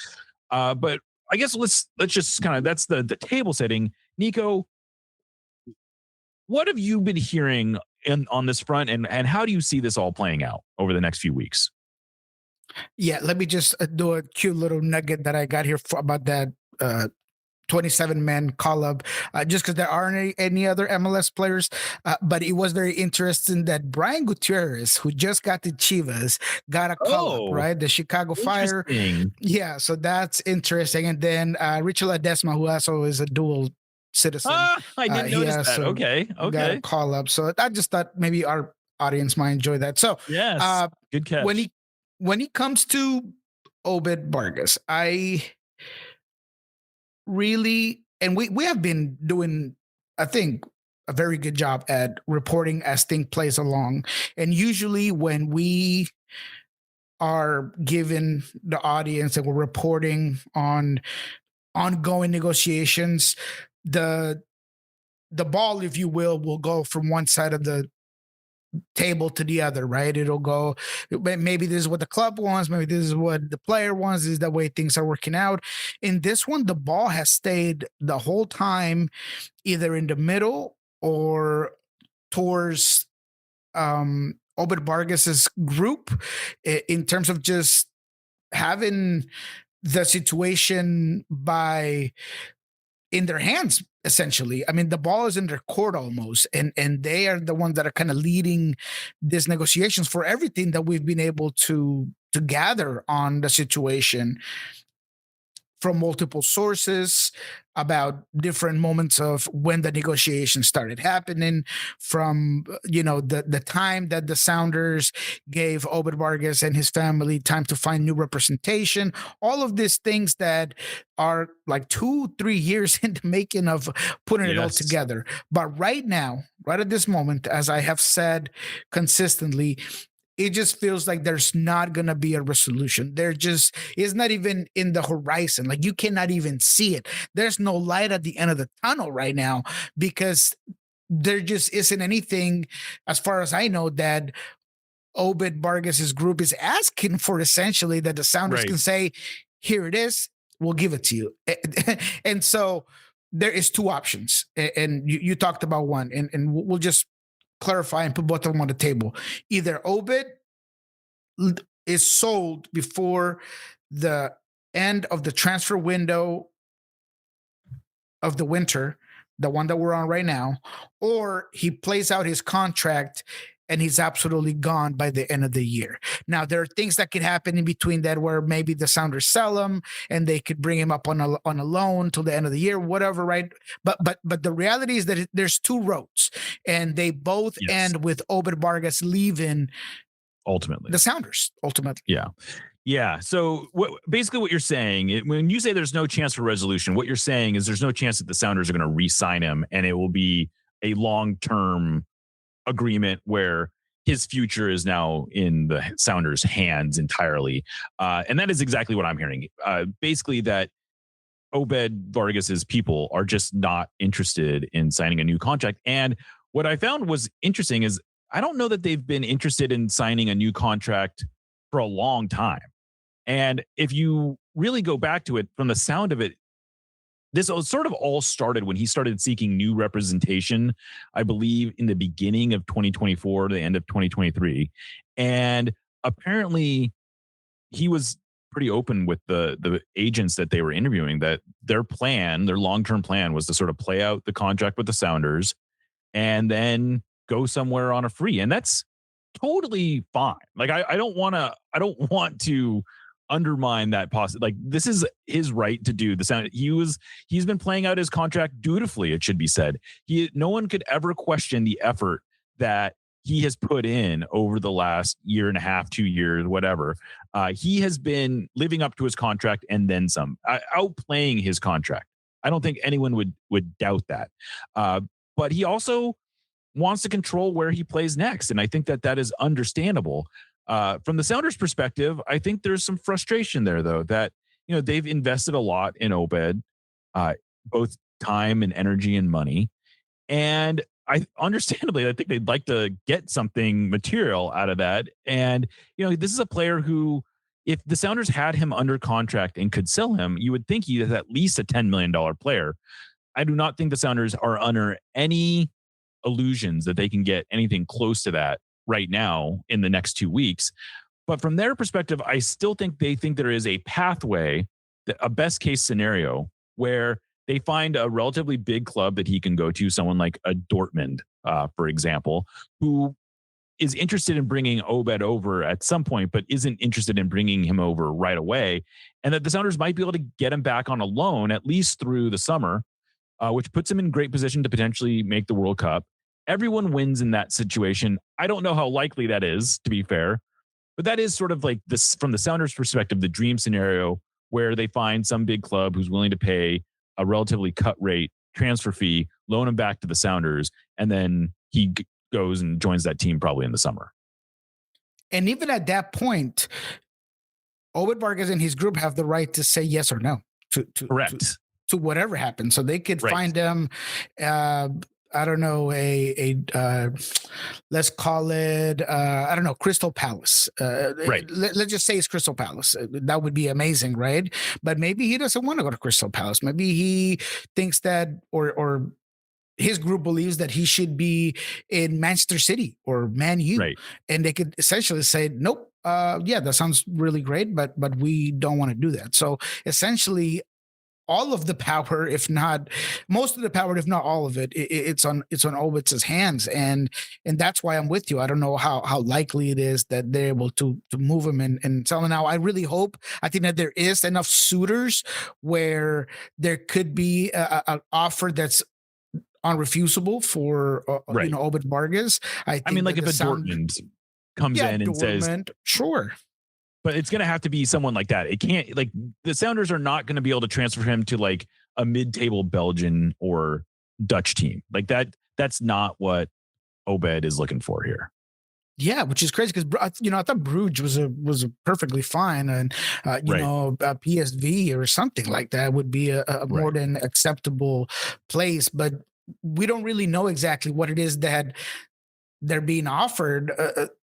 But I guess let's just that's the table setting. Niko, what have you been hearing on this front, and how do you see this all playing out over the next few weeks? Yeah, let me just do a cute little nugget that I got here about that 27-man call-up, just because there aren't any other MLS players. But it was very interesting that Brian Gutierrez, who just got to Chivas, got a call-up, right? The Chicago Fire. Yeah, so that's interesting. And then Richard Ledesma, who also is a dual citizen. I didn't notice that. So okay. Got a call-up. So I just thought maybe our audience might enjoy that. So yes, good catch. When he comes to Obed Vargas, I really, and we have been doing, I think, a very good job at reporting as things plays along. And usually when we are given the audience and we're reporting on ongoing negotiations, the ball, if you will go from one side of the table to the other, right? It'll go, maybe this is what the club wants, maybe this is what the player wants, this is the way things are working out. In this one, the ball has stayed the whole time either in the middle or towards Obed Vargas's group, in terms of just having the situation in their hands, essentially. I mean, the ball is in their court almost, and they are the ones that are kind of leading these negotiations for everything that we've been able to gather on the situation from multiple sources about different moments of when the negotiations started happening, from the time that the Sounders gave Obed Vargas and his family time to find new representation, all of these things that are like 2-3 years in the making of putting it all together. But right now, right at this moment, as I have said consistently, it just feels like there's not going to be a resolution. It's not even in the horizon. Like, you cannot even see it. There's no light at the end of the tunnel right now, because there just isn't anything, as far as I know, that Obed Vargas's group is asking for, essentially, that the Sounders can say, here it is, we'll give it to you. And so there is two options. And you talked about one, and we'll just clarify and put both of them on the table. Either Obed is sold before the end of the transfer window of the winter, the one that we're on right now, or he plays out his contract and he's absolutely gone by the end of the year. Now, there are things that could happen in between that, where maybe the Sounders sell him and they could bring him up on a loan till the end of the year, whatever, right? But the reality is that there's two roads, and they both end with Obed Vargas leaving ultimately the Sounders. Ultimately, yeah. So basically what you're saying, when you say there's no chance for resolution, what you're saying is there's no chance that the Sounders are going to re-sign him, and it will be a long-term agreement where his future is now in the Sounders' hands entirely. And that is exactly what I'm hearing. Basically, that Obed Vargas's people are just not interested in signing a new contract. And what I found was interesting is, I don't know that they've been interested in signing a new contract for a long time. And if you really go back to it, from the sound of it, this sort of all started when he started seeking new representation, I believe, in the beginning of 2024 to the end of 2023. And apparently he was pretty open with the agents that they were interviewing, that their long-term plan was to sort of play out the contract with the Sounders and then go somewhere on a free. And that's totally fine. Like, I don't want to undermine that like, this is his right to do. He's been playing out his contract dutifully, it should be said. No one could ever question the effort that he has put in over the last year and a half, 2 years, whatever. He has been living up to his contract and then some, outplaying his contract. I don't think anyone would doubt that. But he also wants to control where he plays next. And I think that is understandable. From the Sounders' perspective, I think there's some frustration there, though, that, they've invested a lot in Obed, both time and energy and money. And I think they'd like to get something material out of that. And, this is a player who, if the Sounders had him under contract and could sell him, you would think he is at least a $10 million player. I do not think the Sounders are under any illusions that they can get anything close to that right now in the next 2 weeks. But from their perspective, I still think they think there is a pathway, a best case scenario, where they find a relatively big club that he can go to, someone like a Dortmund, for example, who is interested in bringing Obed over at some point, but isn't interested in bringing him over right away. And that the Sounders might be able to get him back on a loan, at least through the summer, which puts him in great position to potentially make the World Cup. Everyone wins in that situation. I don't know how likely that is, to be fair, but that is sort of like this, from the Sounders' perspective, the dream scenario, where they find some big club who's willing to pay a relatively cut rate transfer fee, loan him back to the Sounders, and then he goes and joins that team probably in the summer. And even at that point, Obed Vargas and his group have the right to say yes or no Correct. To whatever happens. So they could find them, I don't know, let's call it, I don't know, Crystal Palace. Right. Let's just say it's Crystal Palace. That would be amazing, right? But maybe he doesn't want to go to Crystal Palace. Maybe he thinks that, or his group believes that he should be in Manchester City or Man U. Right. And they could essentially say, nope, that sounds really great, but we don't want to do that. So essentially, all of the power, if not most of the power, if not all of it, it's on Obed's hands, and that's why I'm with you. I don't know how likely it is that they're able to move him and sell him. Now, I really hope. I think that there is enough suitors where there could be an offer that's unrefusable for Obed Vargas. I mean, like if a Dortmund comes in and says, sure. But it's going to have to be someone like that. It can't, like, the Sounders are not going to be able to transfer him to like a mid-table Belgian or Dutch team. Like that's not what Obed is looking for here. Yeah, which is crazy because I thought Bruges was a perfectly fine, and Right. a PSV or something like that would be a more than acceptable place. But we don't really know exactly what it is that they're being offered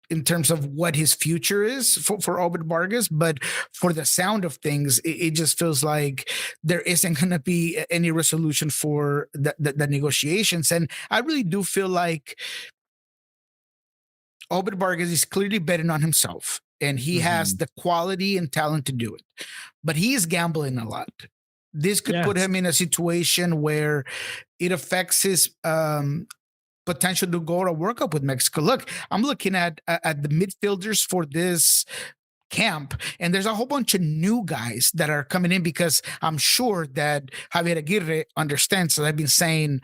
in terms of what his future is for Obed Vargas. But for the sound of things, it just feels like there isn't going to be any resolution for the negotiations. And I really do feel like Obed Vargas is clearly betting on himself, and he has the quality and talent to do it, but he is gambling a lot. This could put him in a situation where it affects his potential to go to a World Cup with Mexico. Look, I'm looking at the midfielders for this camp, and there's a whole bunch of new guys that are coming in because I'm sure that Javier Aguirre understands, as I've been saying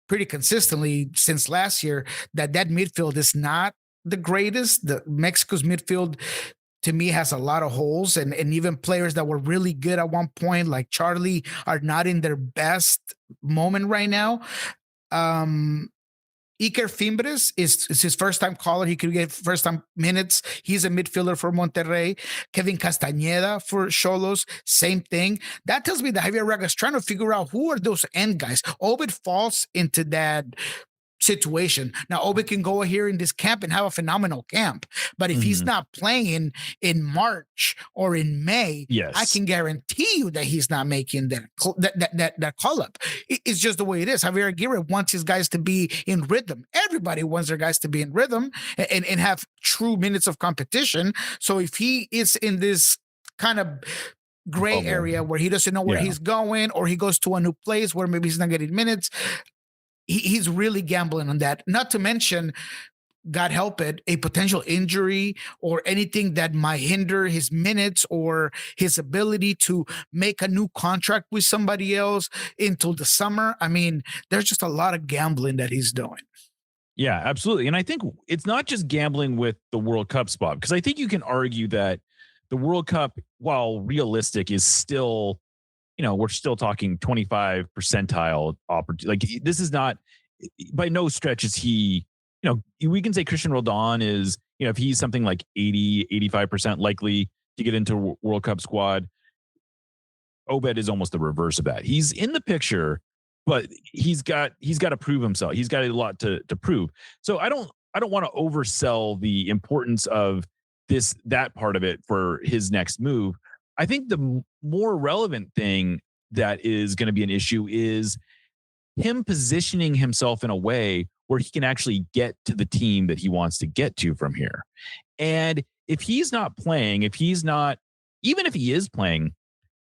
pretty consistently since last year, that midfield is not the greatest. The Mexico's midfield to me has a lot of holes, and even players that were really good at one point, like Charlie, are not in their best moment right now. Iker Fimbres is his first time caller. He could get first time minutes. He's a midfielder for Monterrey. Kevin Castañeda for Xolos, same thing. That tells me that Javier Vargas is trying to figure out who are those end guys. Obed falls into that situation. Now, Obed can go here in this camp and have a phenomenal camp, but if he's not playing in March or in May, I can guarantee you that he's not making that call up. It's just the way it is. Javier Aguirre wants his guys to be in rhythm. Everybody wants their guys to be in rhythm and have true minutes of competition. So if he is in this kind of gray area where he doesn't know where he's going, or he goes to a new place where maybe he's not getting minutes, he's really gambling on that. Not to mention, God help it, a potential injury or anything that might hinder his minutes or his ability to make a new contract with somebody else until the summer. I mean, there's just a lot of gambling that he's doing. Yeah, absolutely. And I think it's not just gambling with the World Cup spot, because I think you can argue that the World Cup, while realistic, is still, we're still talking 25 percentile opportunity. Like, this is not, by no stretch is he, we can say Christian Roldan is, if he's something like 80, 85% likely to get into World Cup squad, Obed is almost the reverse of that. He's in the picture, but he's got to prove himself. He's got a lot to prove. So I don't want to oversell the importance of that part of it for his next move. I think the more relevant thing that is going to be an issue is him positioning himself in a way where he can actually get to the team that he wants to get to from here. And if he's not playing, even if he is playing,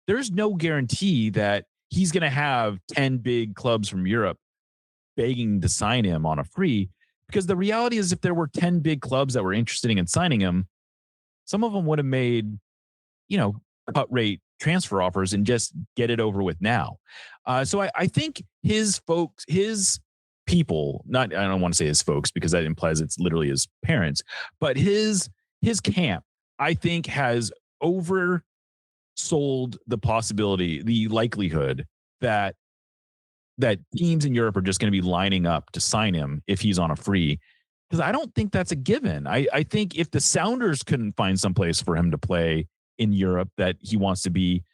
there's no guarantee that he's going to have 10 big clubs from Europe begging to sign him on a free, because the reality is if there were 10 big clubs that were interested in signing him, some of them would have made, cut rate transfer offers and just get it over with now. So I think his people, I don't want to say his folks because that implies it's literally his parents, but his camp, I think, has oversold the possibility, the likelihood that teams in Europe are just going to be lining up to sign him if he's on a free. Because I don't think that's a given. I think if the Sounders couldn't find someplace for him to play in Europe that he wants to be,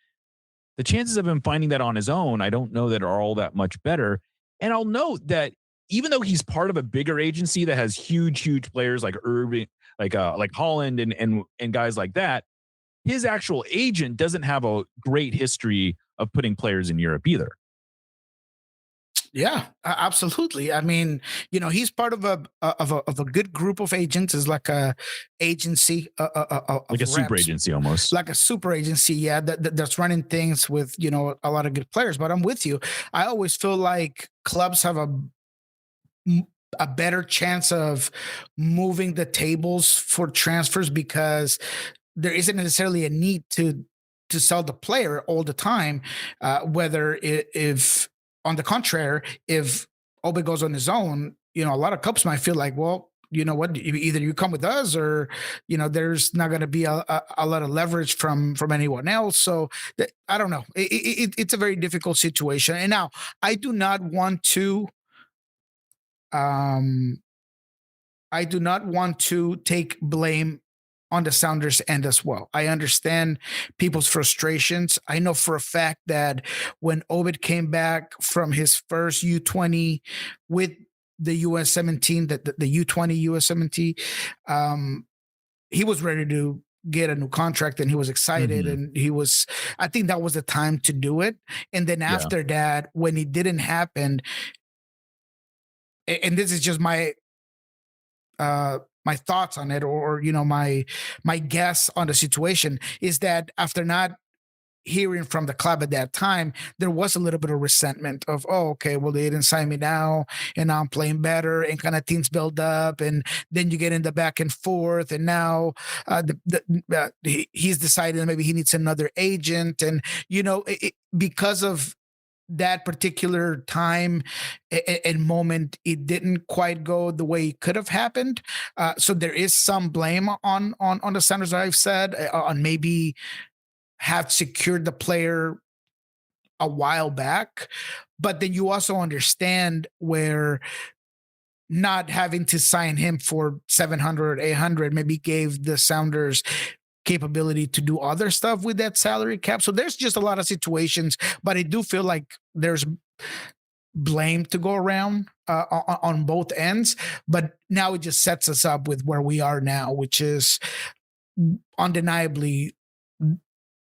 the chances of him finding that on his own, I don't know that are all that much better. And I'll note that even though he's part of a bigger agency that has huge players like Irving, like Holland and guys like that, his actual agent doesn't have a great history of putting players in Europe either. Yeah, absolutely. I mean, he's part of a good group of agents. Is like a agency, like a super agency almost. Like a super agency, yeah. That's running things with a lot of good players. But I'm with you. I always feel like clubs have a better chance of moving the tables for transfers because there isn't necessarily a need to sell the player all the time, whether if. On the contrary, if Obed goes on his own, a lot of clubs might feel like, well, you know what, either you come with us or, there's not going to be a lot of leverage from anyone else. So I don't know. It's a very difficult situation. And now I do not want to I do not want to take blame on the Sounders end as well. I understand people's frustrations. I know for a fact that when Obed came back from his first U20 with the US 17, the U20 US 17, he was ready to get a new contract and he was excited and I think that was the time to do it. And then after that, when it didn't happen, and this is just my thoughts on it, or my guess on the situation, is that after not hearing from the club at that time, there was a little bit of resentment of, oh, okay, well, they didn't sign me now, and now I'm playing better, and kind of things build up, and then you get in the back and forth, and now he's decided maybe he needs another agent, and because of that particular time and moment, it didn't quite go the way it could have happened. So there is some blame on the Sounders, I've said, on maybe have secured the player a while back. But then you also understand where not having to sign him for 700, 800 maybe gave the Sounders capability to do other stuff with that salary cap. So there's just a lot of situations, but I do feel like there's blame to go around on both ends. But now it just sets us up with where we are now, which is undeniably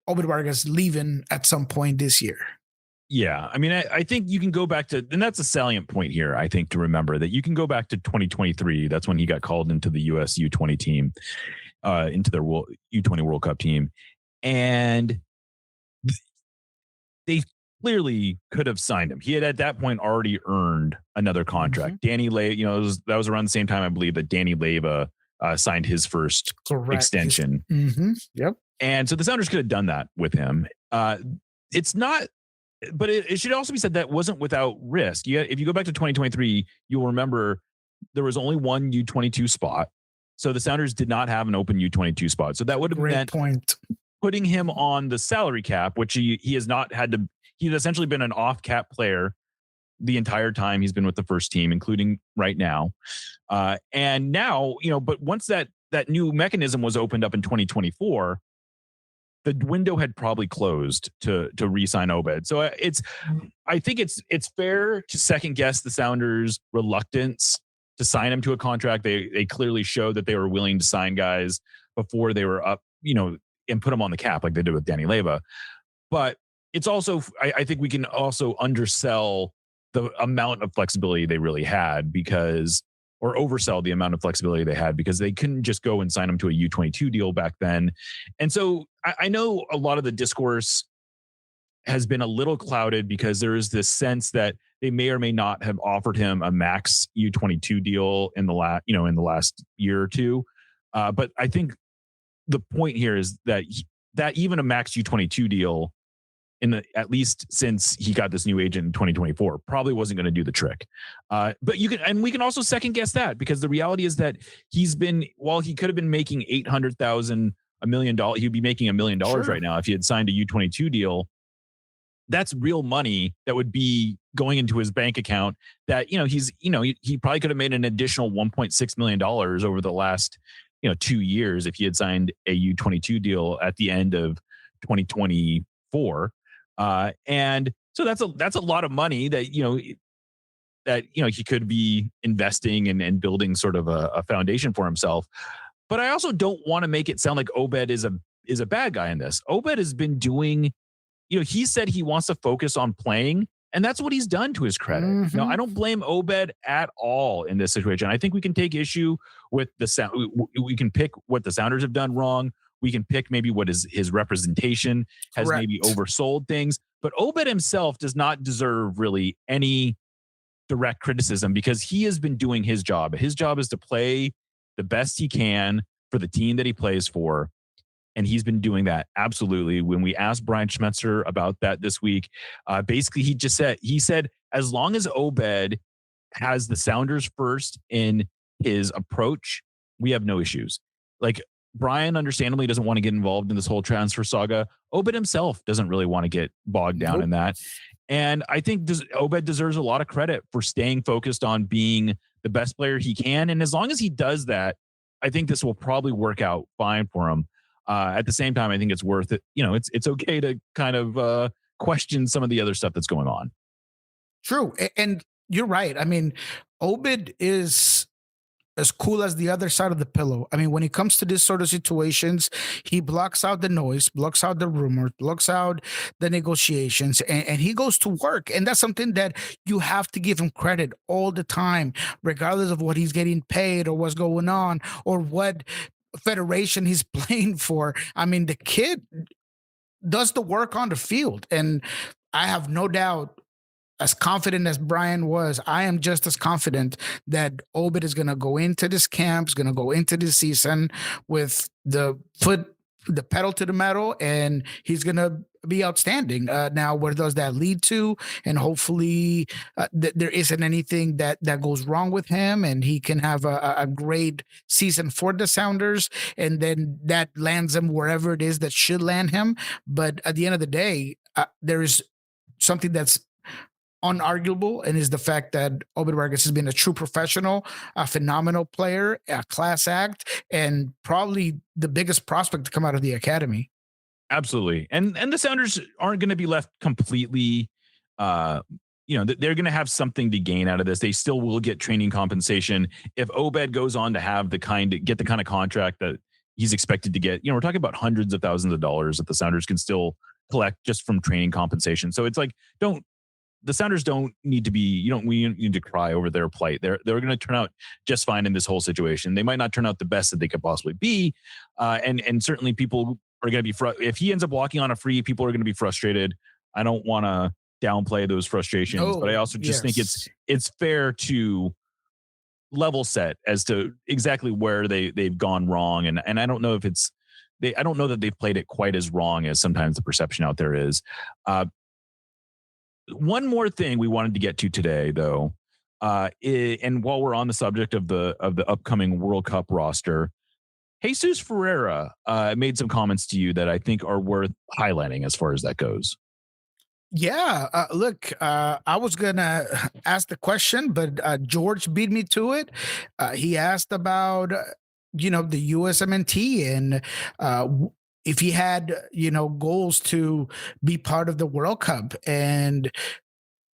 Obed Vargas leaving at some point this year. Yeah. I mean, I think you can go back to, and that's a salient point here, I think, to remember that you can go back to 2023. That's when he got called into the US U20 team. Into their U20 World Cup team. And they clearly could have signed him. He had at that point already earned another contract. Danny Leyva, that was around the same time, I believe, that Danny Leyva signed his first extension. Yep. And so the Sounders could have done that with him. It's not, but it should also be said that wasn't without risk. If you go back to 2023, you'll remember there was only one U22 spot. So the Sounders did not have an open U22 spot. So that would have meant putting him on the salary cap, which he has not had to. He's essentially been an off cap player the entire time he's been with the first team, including right now. And now, but once that new mechanism was opened up in 2024, the window had probably closed to re-sign Obed. So I think it's fair to second guess the Sounders' reluctance to sign him to a contract. They clearly showed that they were willing to sign guys before they were up, and put them on the cap like they did with Danny Leyva. But it's also, I think we can also undersell the amount of flexibility they really had or oversell the amount of flexibility they had, because they couldn't just go and sign them to a U22 deal back then. And so I know a lot of the discourse has been a little clouded because there is this sense that they may or may not have offered him a max U22 deal in the last year or two. But I think the point here is that even a max U22 deal at least since he got this new agent in 2024, probably wasn't going to do the trick. But we can also second guess that, because the reality is that while he could have been making $800,000, $1 million, he'd be making $1 million right now if he had signed a U22 deal. That's real money that would be going into his bank account that, he probably could have made an additional $1.6 million over the last, 2 years if he had signed a U22 deal at the end of 2024. And so that's a lot of money that, he could be investing and building sort of a foundation for himself. But I also don't want to make it sound like Obed is a bad guy in this. Obed has been doing, he said he wants to focus on playing, and that's what he's done, to his credit. Mm-hmm. I don't blame Obed at all in this situation. I think we can take issue with we can pick what the Sounders have done wrong. We can pick maybe what his representation has maybe oversold things. But Obed himself does not deserve really any direct criticism, because he has been doing his job. His job is to play the best he can for the team that he plays for. And he's been doing that. Absolutely. When we asked Brian Schmetzer about that this week, basically he said, as long as Obed has the Sounders first in his approach, we have no issues. Like, Brian understandably doesn't want to get involved in this whole transfer saga. Obed himself doesn't really want to get bogged down in that. And I think Obed deserves a lot of credit for staying focused on being the best player he can. And as long as he does that, I think this will probably work out fine for him. At the same time, I think it's worth it. It's okay to kind of question some of the other stuff that's going on. True. And you're right. I mean, Obed is as cool as the other side of the pillow. I mean, when it comes to this sort of situations, he blocks out the noise, blocks out the rumors, blocks out the negotiations, and he goes to work. And that's something that you have to give him credit all the time, regardless of what he's getting paid or what's going on or what federation he's playing for. I mean, the kid does the work on the field. And I have no doubt, as confident as Brian was, I am just as confident that Obed is going to go into this camp, is going to go into this season with the pedal to the metal, and he's going to be outstanding. Now, where does that lead to? And hopefully there isn't anything that goes wrong with him, and he can have a great season for the Sounders, and then that lands him wherever it is that should land him. But at the end of the day, there is something that's unarguable, and is the fact that Obed Vargas has been a true professional, a phenomenal player, a class act, and probably the biggest prospect to come out of the academy. Absolutely. And the Sounders aren't going to be left completely, they're going to have something to gain out of this. They still will get training compensation. If Obed goes on to have get the kind of contract that he's expected to get, we're talking about hundreds of thousands of dollars that the Sounders can still collect just from training compensation. So it's like, the Sounders don't need to be, we need to cry over their plight. They're going to turn out just fine in this whole situation. They might not turn out the best that they could possibly be. And certainly people are going to be, if he ends up walking on a free, people are going to be frustrated. I don't want to downplay those frustrations, but I also just think it's fair to level set as to exactly where they've gone wrong. And I don't know if I don't know that they've played it quite as wrong as sometimes the perception out there is. One more thing we wanted to get to today, though, and while we're on the subject of the upcoming World Cup roster, Jesus Ferreira made some comments to you that I think are worth highlighting as far as that goes. Yeah, look, I was gonna ask the question, but George beat me to it. He asked about the USMNT and if he had, goals to be part of the World Cup. And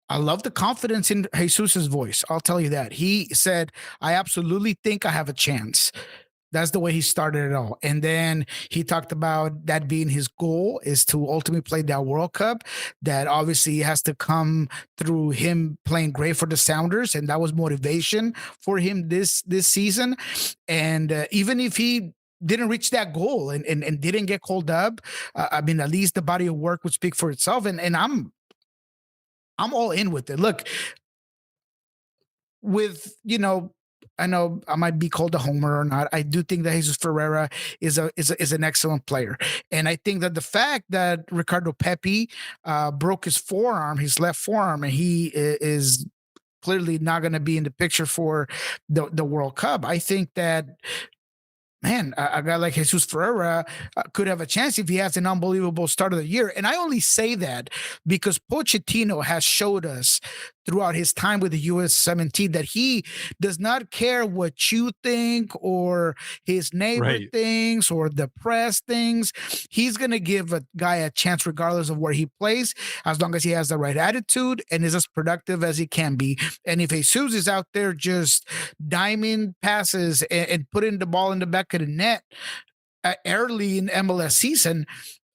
I love the confidence in Jesus's voice. I'll tell you that. He said, I absolutely think I have a chance. That's the way he started it all. And then he talked about that being his goal, is to ultimately play that World Cup. That obviously has to come through him playing great for the Sounders. And that was motivation for him this season. And even if he didn't reach that goal and didn't get called up, I mean, at least the body of work would speak for itself. And I'm all in with it. Look, I know I might be called a homer or not. I do think that Jesus Ferreira is an excellent player. And I think that the fact that Ricardo Pepi broke his left forearm, and he is clearly not going to be in the picture for the World Cup. I think that, man, a guy like Jesus Ferreira could have a chance if he has an unbelievable start of the year. And I only say that because Pochettino has showed us throughout his time with the US-17 that he does not care what you think or his neighbor thinks or the press thinks. He's going to give a guy a chance regardless of where he plays, as long as he has the right attitude and is as productive as he can be. And if Jesus is out there just diming passes and putting the ball in the back of the net early in MLS season,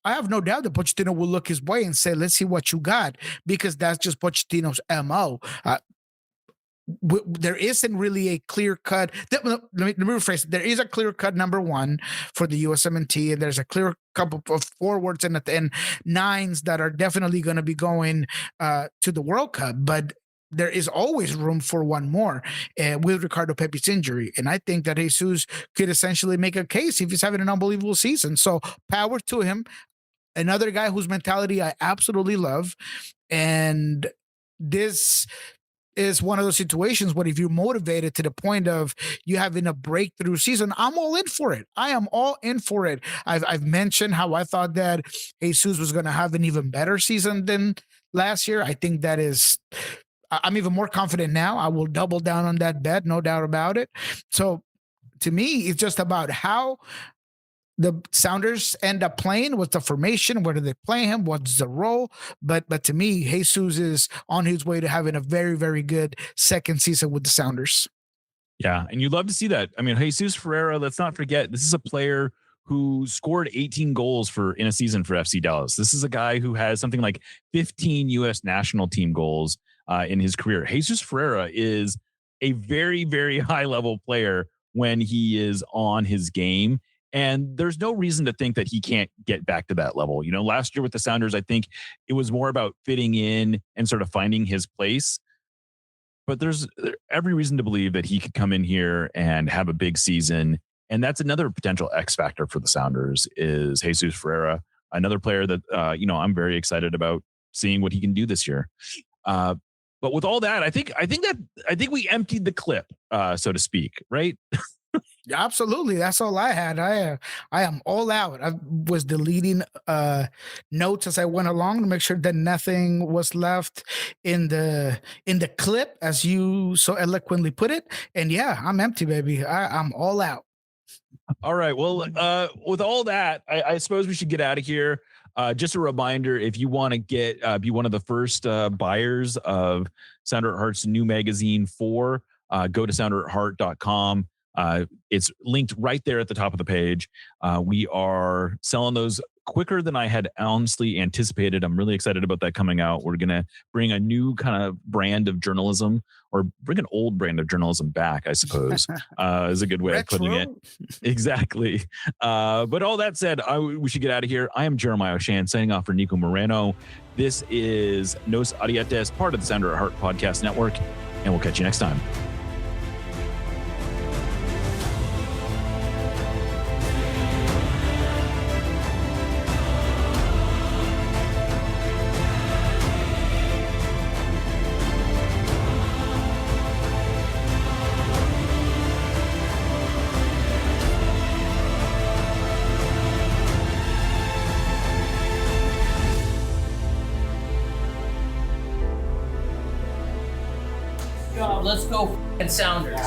I have no doubt that Pochettino will look his way and say, let's see what you got, because that's just Pochettino's MO. There isn't really a clear cut. Let me rephrase it. There is a clear cut number one for the USMNT, and there's a clear couple of forwards and nines that are definitely going to be going to the World Cup. But there is always room for one more with Ricardo Pepi's injury. And I think that Jesus could essentially make a case if he's having an unbelievable season. So power to him. Another guy whose mentality I absolutely love. And this is one of those situations where if you're motivated to the point of you having a breakthrough season, I'm all in for it. I am all in for it. I've mentioned how I thought that Jesus was going to have an even better season than last year. I think that is I'm even more confident now. I will double down on that bet, no doubt about it. So to me, it's just about how the Sounders end up playing. What's the formation? Where do they play him? What's the role? But to me, Jesus is on his way to having a very, very good second season with the Sounders. Yeah, and you'd love to see that. I mean, Jesus Ferreira, let's not forget, this is a player who scored 18 goals in a season for FC Dallas. This is a guy who has something like 15 U.S. national team goals in his career. Jesus Ferreira is a very, very high-level player when he is on his game. And there's no reason to think that he can't get back to that level. You know, last year with the Sounders, I think it was more about fitting in and sort of finding his place. But there's every reason to believe that he could come in here and have a big season. And that's another potential X factor for the Sounders is Jesus Ferreira, another player that, I'm very excited about seeing what he can do this year. But with all that, I think we emptied the clip, so to speak, right? Absolutely. That's all I had. I am all out. I was deleting notes as I went along to make sure that nothing was left in the clip, as you so eloquently put it. And yeah, I'm empty, baby. I'm all out. All right. Well, with all that, I suppose we should get out of here. Just a reminder, if you want to be one of the first buyers of Sounder at Heart's new magazine 4, go to sounderatheart.com. It's linked right there at the top of the page. We are selling those quicker than I had honestly anticipated. I'm really excited about that coming out. We're going to bring a new kind of brand of journalism, or bring an old brand of journalism back, I suppose, is a good way of putting it. Exactly. But all that said, we should get out of here. I am Jeremiah O'Shan signing off for Niko Moreno. This is Nos Arietes, part of the Sounder at Heart Podcast Network, and we'll catch you next time. Let's go, Sounders.